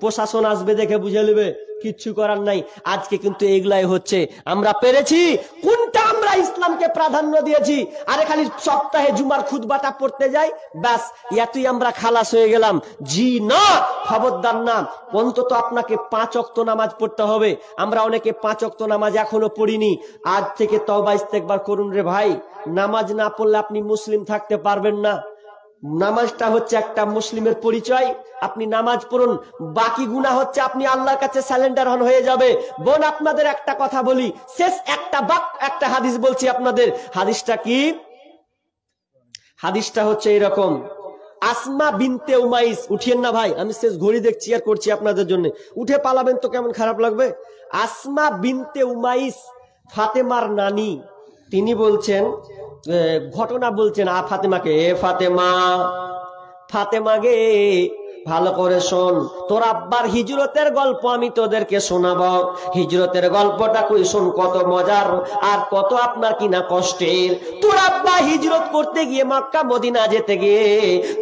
প্রশাসন আসবে দেখে বুঝে নেবে, কিচ্ছু করার নাই। আজকে কিন্তু এগুলাই হচ্ছে। আমরা পেরেছি কোনটা, আমরা ইসলামকে প্রাধান্য দিয়েছি, আরে খালি সপ্তাহে জুমার খুতবাটা পড়তে যাই, ব্যাস এতই আমরা খালাস হয়ে গেলাম। জি না, খবরদার না, অন্তত আপনাকে 5 ওয়াক্ত নামাজ পড়তে হবে। আমরা অনেকে 5 ওয়াক্ত নামাজ এখনো পড়িনি। আজ থেকে তওবা ইস্তেগফার করুন রে ভাই। নামাজ না পড়লে আপনি মুসলিম থাকতে পারবেন না। নামাজটা হচ্ছে একটা মুসলিমের পরিচয়। আপনি নামাজ পড়ুন, বাকি গুনাহ হচ্ছে আপনি আল্লাহর কাছে সারেন্ডার হয়ে যাবে। বোন আপনাদের একটা কথা বলি, শেষ একটা হাদিস বলছি আপনাদের। হাদিসটা কি? হাদিসটা হচ্ছে এরকম, আসমা বিনতে উমাইস, উঠিয়েন না ভাই, আমি শেষ ঘড়ি দেখছি আর করছি আপনাদের জন্য, উঠে পালাবেন তো কেমন খারাপ লাগবে। আসমা বিনতে উমাইস ফাতেমার নানি, তিনি বলছেন, ঘটনা বলছেন ফাতেমাকে, ফাতেমা গে ভালো করে শোন, তোর আব্বার হিজরতের গল্প আমি তোদেরকে শোনাবো। হিজরতের গল্পটা কই শোন, কত মজার আর কত আপনার কিনা কষ্টের। তোর আব্বা হিজরত করতে গিয়ে মক্কা মদিনা যেতে গিয়ে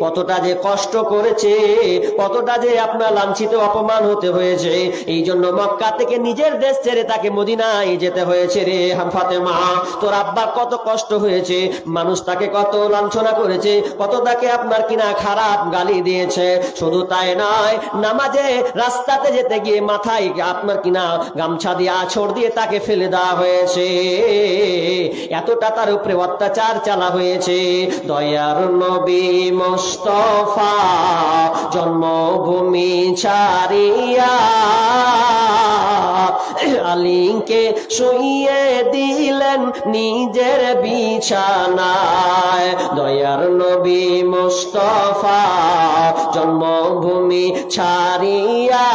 কতটা যে কষ্ট করেছে, কতটা যে আপনার লাঞ্ছিত অপমান হতে হয়েছে। এই জন্য মক্কা থেকে নিজের দেশ ছেড়ে তাকে মদিনায় যেতে হয়েছে রে ফাতেমা। তোর আব্বার কত কষ্ট হয়েছে, মানুষ তাকে কত লাঞ্ছনা করেছে, কত তাকে আপনার কিনা খারাপ গালি দিয়েছে। শুধু তাই নয়, নামাজে রাস্তাতে যেতে গিয়ে মাথায় আপনার কিনা গামছা দিয়ে আঁচড় দিয়ে তাকে ফেলে দেওয়া হয়েছে। এতটা তার উপরে অত্যাচার চালা হয়েছে। দয়ার নবী মুস্তাফা জন্মভূমি ছাড়িয়া আলীকে শুইয়ে দিলেন নিজের বিছানায়। দয়ার নবী মুস্তাফা জন্মভূমি ছাড়িয়া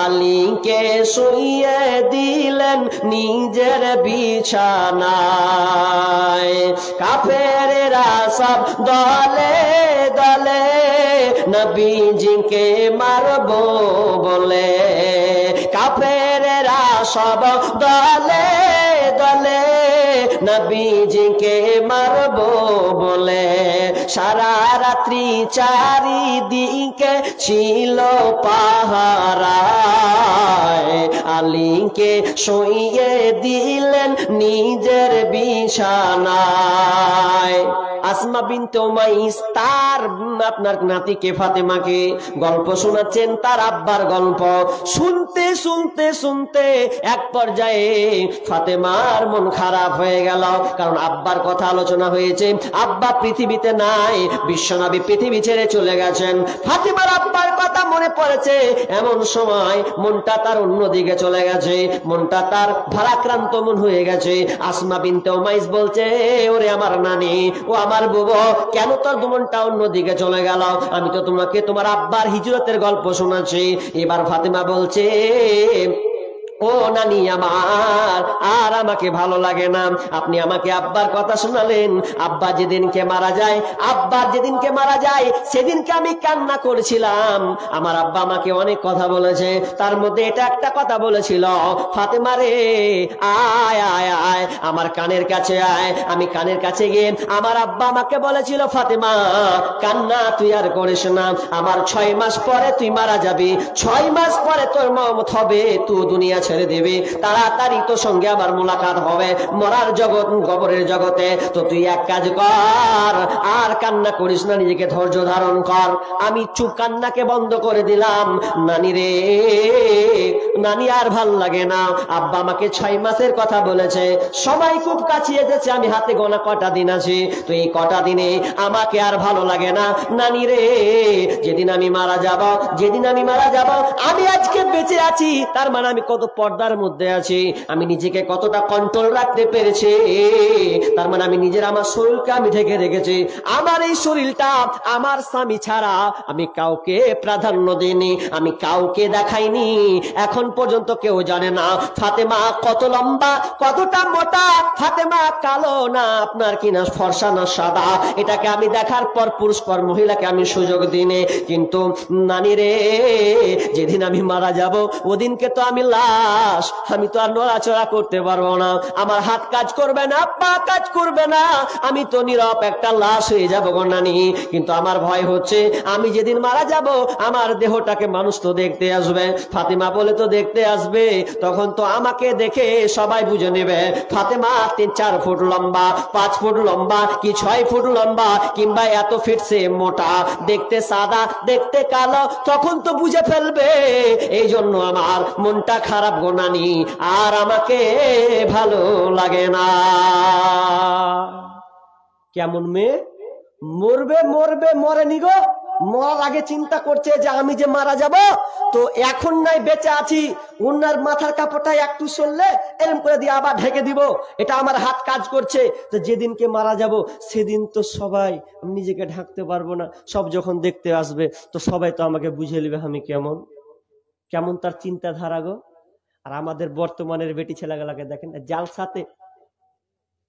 আলীকে শুইয়ে দিলেন নিজের বিছানায়। কাফেরেরা সব দলে দলে নবীজিকে মারবো বলে, কাফেরেরা সব দলে দলে নবীজিকে মারবো বলে, সারা রাত্রি চারিদিকে ছিল পাহারায়। আলীকে শুইয়ে দিলেন নিজের বিছানায়। আসমা বিনতে উমাইস তার আপনার নাতিকে ফাতেমাকে গল্প শোনাচ্ছেন, তার আব্বার গল্প। শুনতে শুনতে শুনতে এক পর্যায়ে ফাতেমার মন খারাপ হয়ে গেল, কারণ আব্বার কথা আলোচনা হয়েছে। আব্বা পৃথিবীতে নাই, বিশ্বনবী পৃথিবী ছেড়ে চলে গেছেন। ফাতেমার আব্বার কথা মনে পড়েছে। এমন সময় মনটা তার অন্যদিকে চলে গেছে, মনটা তার ভারাক্রান্ত মন হয়ে গেছে। আসমা বিনতে উমাইস বলছে, ওরে আমার নানি, ও আমার বুবো, কেন তোর মনটা অন্যদিকে চলে গেল? আমি তো তোমাকে তোমার আব্বার হিজরতের গল্প শোনাচ্ছি। এবার ফাতেমা বলছে, ও নানি আমার আর আমাকে ভালো লাগে না। আপনি আমাকে আব্বার কথা শোনালেন। আব্বা যেদিনকে মারা যায় সেদিনকে আমি কান্না করেছিলাম। আমার আব্বা আমাকে অনেক কথা বলেছে, তার মধ্যে এটা একটা কথা বলেছিল, ফাতেমা রে আয় আয় আয় আমার কানের কাছে আয়। আমি কানের কাছে গিয়ে আমার আব্বা আমাকে বলেছিল, ফাতেমা কান্না তুই আর করিস না, আমার 6 মাস পরে তুই মারা যাবি, 6 মাস পরে তোর মওত হবে, তুই দুনিয়া ছেড়ে দিবি, তাড়াতাড়ি তোর সঙ্গে আমার মোলাকাত হবে মরার জগৎ কবরের জগতে। তো তুই এক কাজ কর, আর কান্না করিস না, নিজেকে ধৈর্য ধারণ কর। আমি চুপ, কান্নাকে বন্ধ করে দিলাম। নানি রে নানি আর ভাল লাগে না। আব্বা আমাকে 6 মাসের কথা বলেছে, সবাই খুব কাছে এসেছে, আমি হাতে গোনা কটা দিন আছে, তো এই কটা দিনে আমাকে আর ভালো লাগে না। নানি রে যেদিন আমি মারা যাব আমি আজকে বেঁচে আছি, তার মানে আমি কত পর্দার মধ্যে আছি, আমি নিজেকে কতটা কন্ট্রোল রাখতে পেরেছি, তার মানে আমি নিজের আমার শরীরকে আমি ঢেকে রেখেছি। আমার এই শরীরটা আমার স্বামী ছাড়া আমি কাউকে প্রাধান্য দিইনি, আমি কাউকে দেখাইনি, এখন পর্যন্ত কেউ জানে না ফাতেমা কত লম্বা, কতটা মোটা, ফাতেমা কালো না আপনার কিনা ফর্সা না সাদা, এটাকে আমি দেখার পর পুরুষ পর মহিলাকে আমি সুযোগ দিইনি। কিন্তু নানি রে যেদিন আমি মারা যাব ওদিনকে তো আমি লাশ, আমি তো আর নড়াচড়া করতে পারবো না, আমার হাত কাজ করবে না, পা কাজ করবে না, আমি তো নীরব একটা লাশ হয়ে যাবো গো নানি। কিন্তু আমার ভয় হচ্ছে আমি যেদিন মারা যাব আমার দেহটাকে মানুষ তো দেখতে আসবে, ফাতেমা বলে তো দেখতে আসবে, তখন তো আমাকে দেখে সবাই বুঝে নেবে ফাতেমা 3-4 ফুট লম্বা, 5 ফুট লম্বা, কি 6 ফুট লম্বা, কিংবা এত ফিট সে মোটা, দেখতে সাদা দেখতে কালো, তখন তো বুঝে ফেলবে। এই জন্য আমার মনটা খারাপ গো নানি, আর আমাকে ভালো লাগে না। কেমন মেয়ে, মরেনি গো, মরার আগে চিন্তা করছে যে আমি যে মারা যাব, তো এখন নাই বেঁচে আছি, ওনার মাথার কাপড়টা একটু সরলে এরকম করে দিয়ে আবার ঢেকে দিব, এটা আমার হাত কাজ করছে। তো যেদিনকে মারা যাব সেদিন তো সবাই, আমি নিজেকে ঢাকতে পারবো না, সব যখন দেখতে আসবে তো সবাই তো আমাকে বুঝে নেবে আমি কেমন তার চিন্তাধারা গো। আর আমাদের বর্তমানের বেটি ছেলেগুলাকে দেখেন, জালসাতে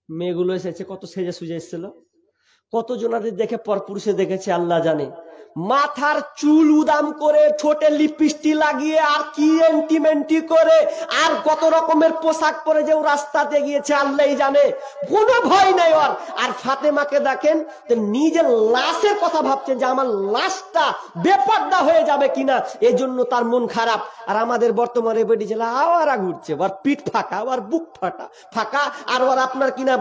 মেয়েগুলো এসেছে, কত সেজে সুজে এসেছিল, কত জনাদের দেখে পর পুরুষে দেখেছে আল্লাহ জানে, মাথার চুল উদাম করে, ঠোঁটে লিপস্টিক লাগিয়ে, আর কি এন্টিমেন্টি করে, আর কত রকমের পোশাক পরে যে ও রাস্তাতে গিয়েছে আল্লাহই জানে, কোনো ভয় নাই ওর। আর ফাতেমাকে দেখেন নিজের লাশের কথা ভাবছেন যে আমার লাশটা বেপর্দা হয়ে যাবে কিনা, এই জন্য তার মন খারাপ। আর আমাদের বর্তমানে বেটি ছেলে আওয়ারা ঘুরছে, ওর পিঠ ফাঁকা, ওর বুক ফাঁকা, আর ওর আপনার কিনা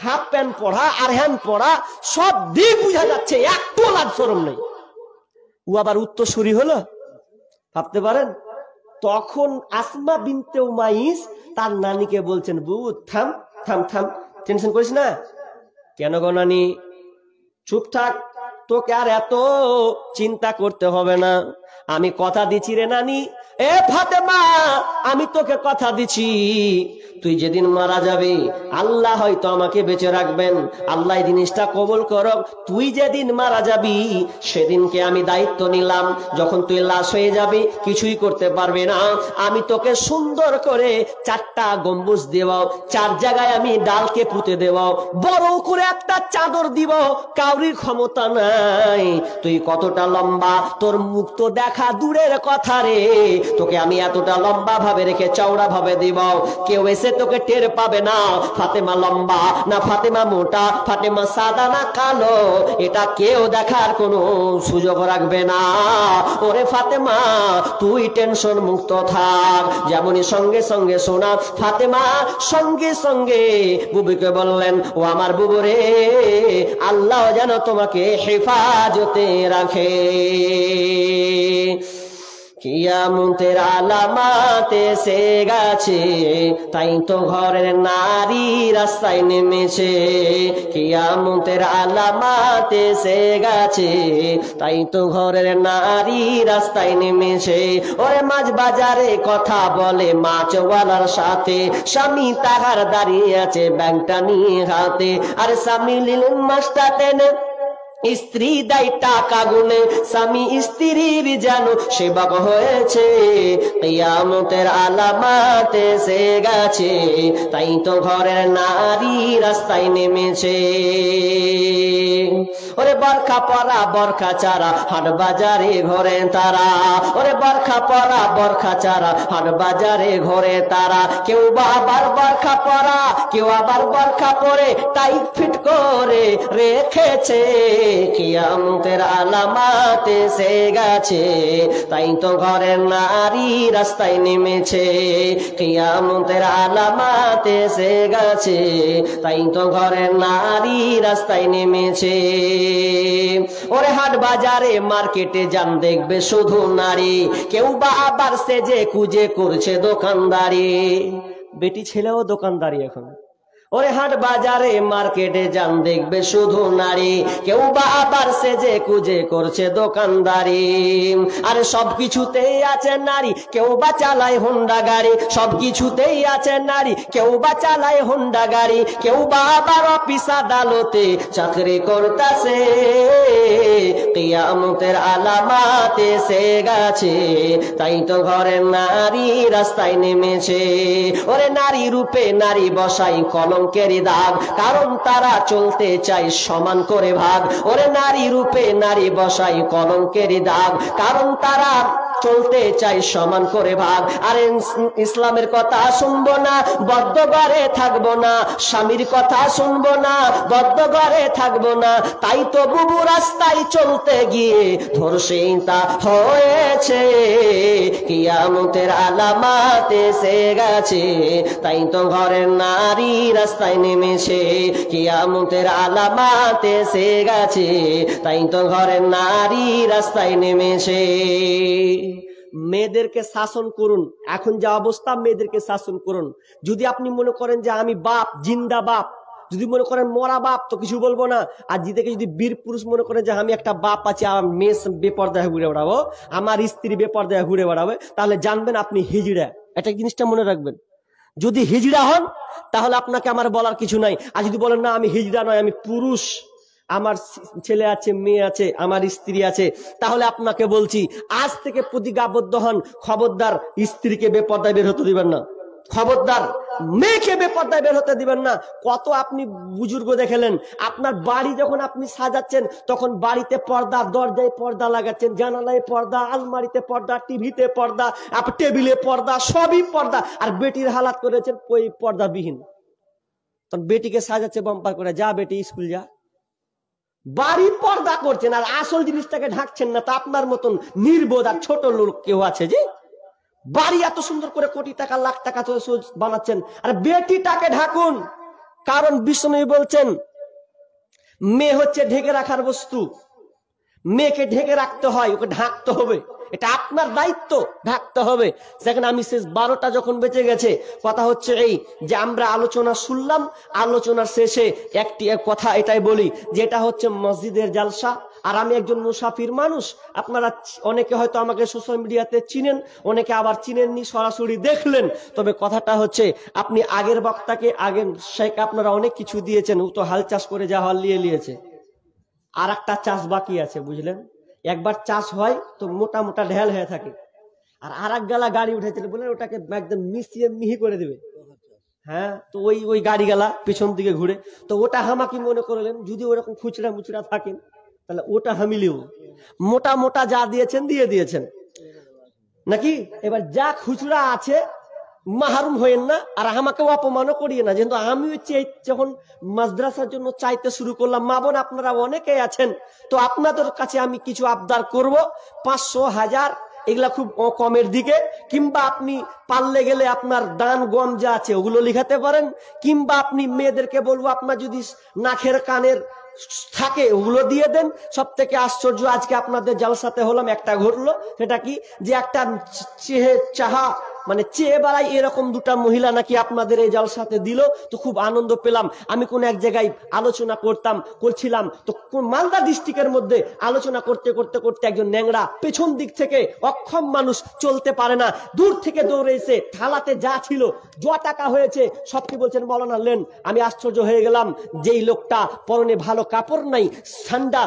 হাফ প্যান্ট পরা আর হ্যান্ড পরা, সব দিক বুঝা যাচ্ছে, একটু লাজ শরম নেই। ও আবার উত্তরসূরি হলো, ভাবতে পারেন। তখন আসমা বিনতে উমাইস তার নানিকে বলছেন, বুবু থাম থাম থাম, টেনশন করিস না। কেন গো নানি, চুপ থাক, তোকে আর এত চিন্তা করতে হবে না, আমি কথা দিচ্ছি রে নানি, এ ফাতেমা আমি তোকে কথা দিচ্ছি, তুই যেদিন মারা যাবি আল্লাহ হয়তো আমাকে বেঁচে রাখবেন, আল্লাহ জিনিসটা কবুল করক, তুই যেদিন মারা যাবি সেদিনকে আমি দায়িত্ব নিলাম, যখন তুই লাশ হয়ে যাবি কিছুই করতে পারবি না, আমি তোকে সুন্দর করে 4টা গম্বুজ দেব, 4 জায়গায় আমি ডালকে পুঁতে দেব, বড় করে একটা চাদর দিব, কাউরির ক্ষমতা নাই, তুই কতটা লম্বা তোর মুখ তো দেখা দূরের কথা রে, তোকে আমি এতটা লম্বা ভাবে রেখে চওড়া ভাবে দিব, কেউ এসে তোকে টের পাবে না ফাতেমা লম্বা না ফাতেমা মোটা, ফাতেমা সাদা না কালো, এটা কেউ দেখার কোনো সুযোগ রাখবে না। ওরে ফাতেমা তুই টেনশন মুক্ত থাক। যেমনই সঙ্গে সঙ্গে শোনা ফাতেমা সঙ্গে সঙ্গে বুবুকে বললেন, ও আমার বুবু রে, আল্লাহ যেন তোমাকে হেফাজতে রাখে। কিয়ামতের আলামাত এসে গেছে, তাই তো ঘরের নারী রাস্তায় নেমেছে, কিয়ামতের আলামাত এসে গেছে, তাই তো ঘরের নারী রাস্তায় নেমেছে। ওরে মাছ বাজারে কথা বলে মাছওয়ালার সাথে, স্বামী তাহার দাঁড়িয়ে আছে ব্যাংকটা নিয়ে হাতে, আর স্বামী নিলেন মাছটা টেনে, স্ত্রী দেয় টাকা গুনে, স্বামী স্ত্রীর যেন সেবক হয়েছে, কিয়ামতের আলামত এসে গেছে, তাই তো ঘরের নারী রাস্তায় নেমেছে। ওরে বরখা পরা বরখা চারা হাট বাজারে ঘরে তারা, ওরে বরখা পরা বরখা চারা হাট বাজারে ঘরে তারা, কেউ বা আবার বরখা পরা, কেউ আবার বরখা পরে টাইট ফিট করে রেখেছে, কিয়ামতের আলামত এসে গেছে, তাই তো ঘরের নারী রাস্তায় নেমেছে, কিয়ামতের আলামত এসে গেছে, তাই তো ঘরের নারী রাস্তায় নেমেছে। ওরে হাট বাজারে মার্কেটে যান দেখবে শুধু নারী, কেউ বা আবার সেজে কুজে করছে দোকানদারি, বেটি ছেলেও দোকানদারি এখন। ওরে হাট বাজারে মার্কেটে যান দেখবে শুধু নারী, কেউ বা আবার সেজে কুজে করছে দোকানদারি, আরে সবকিছুতেই আছে নারী, কেউ বা চালায় হোন্ডা গাড়ি, সবকিছুতেই আছে নারী, কেউ বা চালায় হোন্ডা গাড়ি, কেউ বা আবার অফিস আদালতে চাকরি করতেছে, কিয়ামতের আলামত এসে গেছে, তাই তো ঘরের নারী রাস্তায় নেমেছে। ওরে নারী রূপে নারী বসাই কলঙ্কেরই দাগ, কারণ তারা চলতে চায় সমান করে ভাগ, ওরে নারী রূপে নারী বসাই কলঙ্কেরই দাগ, কারণ তারা চলতে চাই সমান করে ভাগ। আরে ইসলামের কথা শুনবো না, বদ্ধ ঘরে থাকবো না, স্বামীর কথা শুনবো না, বদ্ধ ঘরে থাকবো না, তাই তো বুবু রাস্তায় চলতে গিয়ে ধর্ষিতা হয়েছে, কিয়ামতের আলামত এসে গেছে, তাই তো ঘরের নারী রাস্তায় নেমেছে, কিয়ামতের আলামত এসে গেছে, তাই তো ঘরের নারী রাস্তায় নেমেছে। মেয়েদেরকে শাসন করুন, এখন যা অবস্থা মেয়েদেরকে শাসন করুন। যদি আপনি মনে করেন যে আমি বাপ, জিন্দা বাপ, যদি মনে করেন মরা বাপ তো কিছু বলবো না, আর যদি বীর পুরুষ মনে করেন যে আমি একটা বাপ আছি, আমার মেয়ে বেপর্দায় ঘুরে বেড়াবো, আমার স্ত্রী বেপর্দায় ঘুরে বেড়াবে, তাহলে জানবেন আপনি হিজড়া। এটা জিনিসটা মনে রাখবেন, যদি হিজড়া হন তাহলে আপনাকে আমার বলার কিছু নাই, আর যদি বলেন না আমি হিজড়া নয়, আমি পুরুষ, আমার ছেলে আছে, মেয়ে আছে, আমার স্ত্রী আছে, তাহলে আপনাকে বলছি আজ থেকে প্রতিজ্ঞাবদ্ধ হন, খবরদার স্ত্রীকে বেপর্দায় বের হতে দিবেন না, খবরদার মেয়েকে বেপর্দায় বের হতে দিবেন না। কত আপনি বুজুর্গ দেখলেন, আপনার বাড়ি যখন আপনি সাজাচ্ছেন তখন বাড়িতে পর্দা, দরজায় পর্দা লাগাচ্ছেন, জানালায় পর্দা, আলমারিতে পর্দা, টিভিতে পর্দা, টেবিলে পর্দা, সবই পর্দা, আর বেটির হালাত করেছেন ওই পর্দাবিহীন। তখন বেটিকে সাজাচ্ছে বাম্পার করে, যা বেটি স্কুল যা, বাড়ি পর্দা করছেন আর আসল জিনিসটাকে ঢাকছেন না। তা আপনার মতন নির্বোধ আর ছোট লোক কেউ আছে যে বাড়ি এত সুন্দর করে কোটি টাকা লাখ টাকা বানাচ্ছেন, আর বেটিটাকে ঢাকুন, কারণ বিষ্ণু বলছেন মেয়ে হচ্ছে ঢেকে রাখার বস্তু, মেয়েকে ঢেকে রাখতে হয়, ওকে ঢাকতে হবে, এটা আপনার দায়িত্ব, ঢাকতে হবে। সেখানে আমি শেষ 12টা যখন বেঁচে গেছে, কথা হচ্ছে এই যে আমরা আলোচনা শুনলাম, আলোচনার শেষে একটি কথা এটাই বলি যে এটা হচ্ছে মসজিদের জালসা, আর আমি একজন মুসাফির মানুষ। আপনারা অনেকে হয়তো আমাকে সোশ্যাল মিডিয়াতে চিনেন, অনেকে আবার চিনেননি, সরাসরি দেখলেন। তবে কথাটা হচ্ছে আপনি আগের বক্তাকে, আগের শেখ আপনারা অনেক কিছু দিয়েছেন, ও তো হাল চাষ করে যা হল নিয়েছে, আর একটা চাষ বাকি আছে, বুঝলেন? একবার চাষ হয় তো মোটা মোটা ঢেল হয়ে থাকে, আর এক গালা গাড়ি উঠেছিল বলে ওটাকে একদম মিশিয়ে মিহি করে দেবে। হ্যাঁ, তো ওই গাড়ি গালা পিছন দিকে ঘুরে, তো ওটা হামাকি মনে করলেন, যদি ওরকম খুচরা মুচড়া থাকেন তাহলে ওটা হামিলেও মোটা মোটা যা দিয়েছেন দিয়ে দিয়েছেন নাকি। এবার যা খুচরা আছে মাহরুম হইেন না, আর আমাকেও অপমানও করিয়ে না, যেহেতু আমিও যখন মাদ্রাসার জন্য চাইতে শুরু করলাম, মা বোন আপনারা অনেকেই আছেন, তো আপনাদের কাছে আমি কিছু আবদার করব, 500, 1000 এগুলা খুব কমের দিকে, কিংবা আপনি পারলে গেলে আপনার দান গম যা আছে ওগুলো লিখাতে পারেন, কিংবা আপনি মেয়েদেরকে বলবো আপনার যদি নাকের কানের থাকে ওগুলো দিয়ে দেন। সব থেকে আশ্চর্য আজকে আপনাদের জালসাতে হলাম, একটা ঘটলো, সেটা কি যে একটা চাহা মানে চেয়ে বেড়াই এরকম দুটা মহিলা নাকি আপনাদের এই জালসাতে দিল, তো খুব আনন্দ পেলাম। আমি কোন এক জায়গায় আলোচনা করছিলাম, তো মালদা ডিস্ট্রিক্টের মধ্যে আলোচনা করতে করতে করতে একজন ন্যাংরা পেছন দিক থেকে অক্ষম মানুষ, চলতে পারে না, দূর থেকে দৌড়ে এসে থালাতে যা ছিল, যা টাকা হয়েছে সবকে বলছেন মৌলানা লেন। আমি আশ্চর্য হয়ে গেলাম, যেই লোকটা পরনে ভালো কাপড় নাই, ঠান্ডা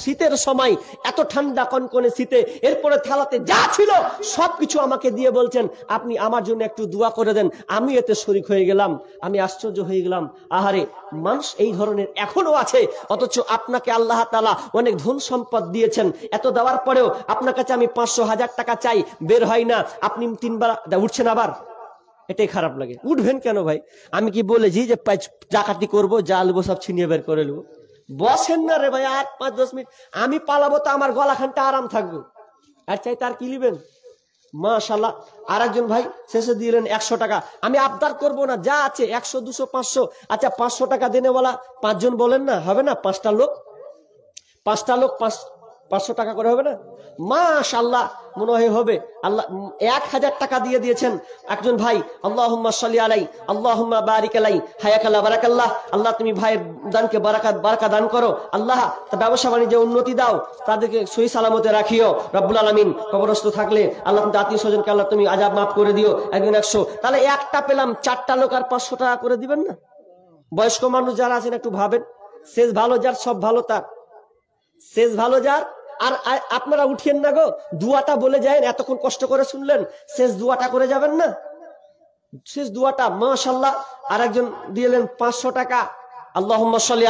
শীতের সময়, এত ঠান্ডা কনকনে শীতে, এরপরে থালাতে যা ছিল সবকিছু আমাকে দিয়ে বলছেন আপনি আমার জন্য একটু দোয়া করে দেন। আমি এতে শরীক হয়ে গেলাম। আমি আশ্চর্য হয়ে গেলাম, আহারে মানুষ এই ধরনের এখনো আছে, অথচ আপনাকে আল্লাহ তাআলা অনেক ধন সম্পদ দিয়েছেন, এত দেওয়ার পরেও আপনার কাছে আমি 500,000 টাকা চাই, বের হয় না, আপনি 3বার উঠছেন, আবার এটাই খারাপ লাগে। উঠবেন কেন ভাই? আমি কি বলেছি যে ডাকাতি করবো, যা নেবো সব ছিনিয়ে বের করে নেবো? বসেন না রে ভাই, 8-5-10 মিনিট আমি পালাবো তো আমার গলাখানটা আরাম থাকবে, আর চাই তার কি লিবেন? মাশাআল্লাহ। আর একজন ভাই শেষে দিলেন 100 টাকা। আমি আবদার করব না, যা আছে 100, 200, 500, আচ্ছা 500 টাকা দেনেওয়ালা 5 জন বলেন না, হবে না? 5টা লোক 500 টাকা করে হবে না? মাশাআল্লাহ, মনে হয় হবে। আল্লাহ 1000 টাকা দিয়ে দিয়েছেন একজন ভাই। আল্লাহুম্মা সাল্লি আলাই, আল্লাহুম্মা বারিক আলাই, হায়াকাল্লাহ বারাকাল্লাহ। আল্লাহ তুমি ভাইয়ের দানকে বারাকা দান করো, আল্লাহ তার ব্যবসা বাণিজ্যে উন্নতি দাও, তাদেরকে সহি সালামতে রাখিও রব্বুল আলামিন। কবরস্থ থাকলে আল্লাহ তুমি আত্মীয় স্বজনকে আল্লাহ তুমি আযাব মাফ করে দিও। একজন 100, তাহলে একটা পেলাম, 4টা লোক আর 500 টাকা করে দিবেন না? বয়স্ক মানুষ যারা আছেন একটু ভাবেন, শেষ ভালো যার সব ভালো তার, শেষ ভালো যার। আর আপনারা উঠিয়েন না গো, দুয়াটা বলে যায়, এতক্ষণ কষ্ট করে শুনলেন, শেষ দুয়াটা করে যাবেন না? শেষ দুয়াটা মাশাআল্লাহ। আর একজন দিলেন 500 টাকা। আল্লাহুম্মা সাল্লি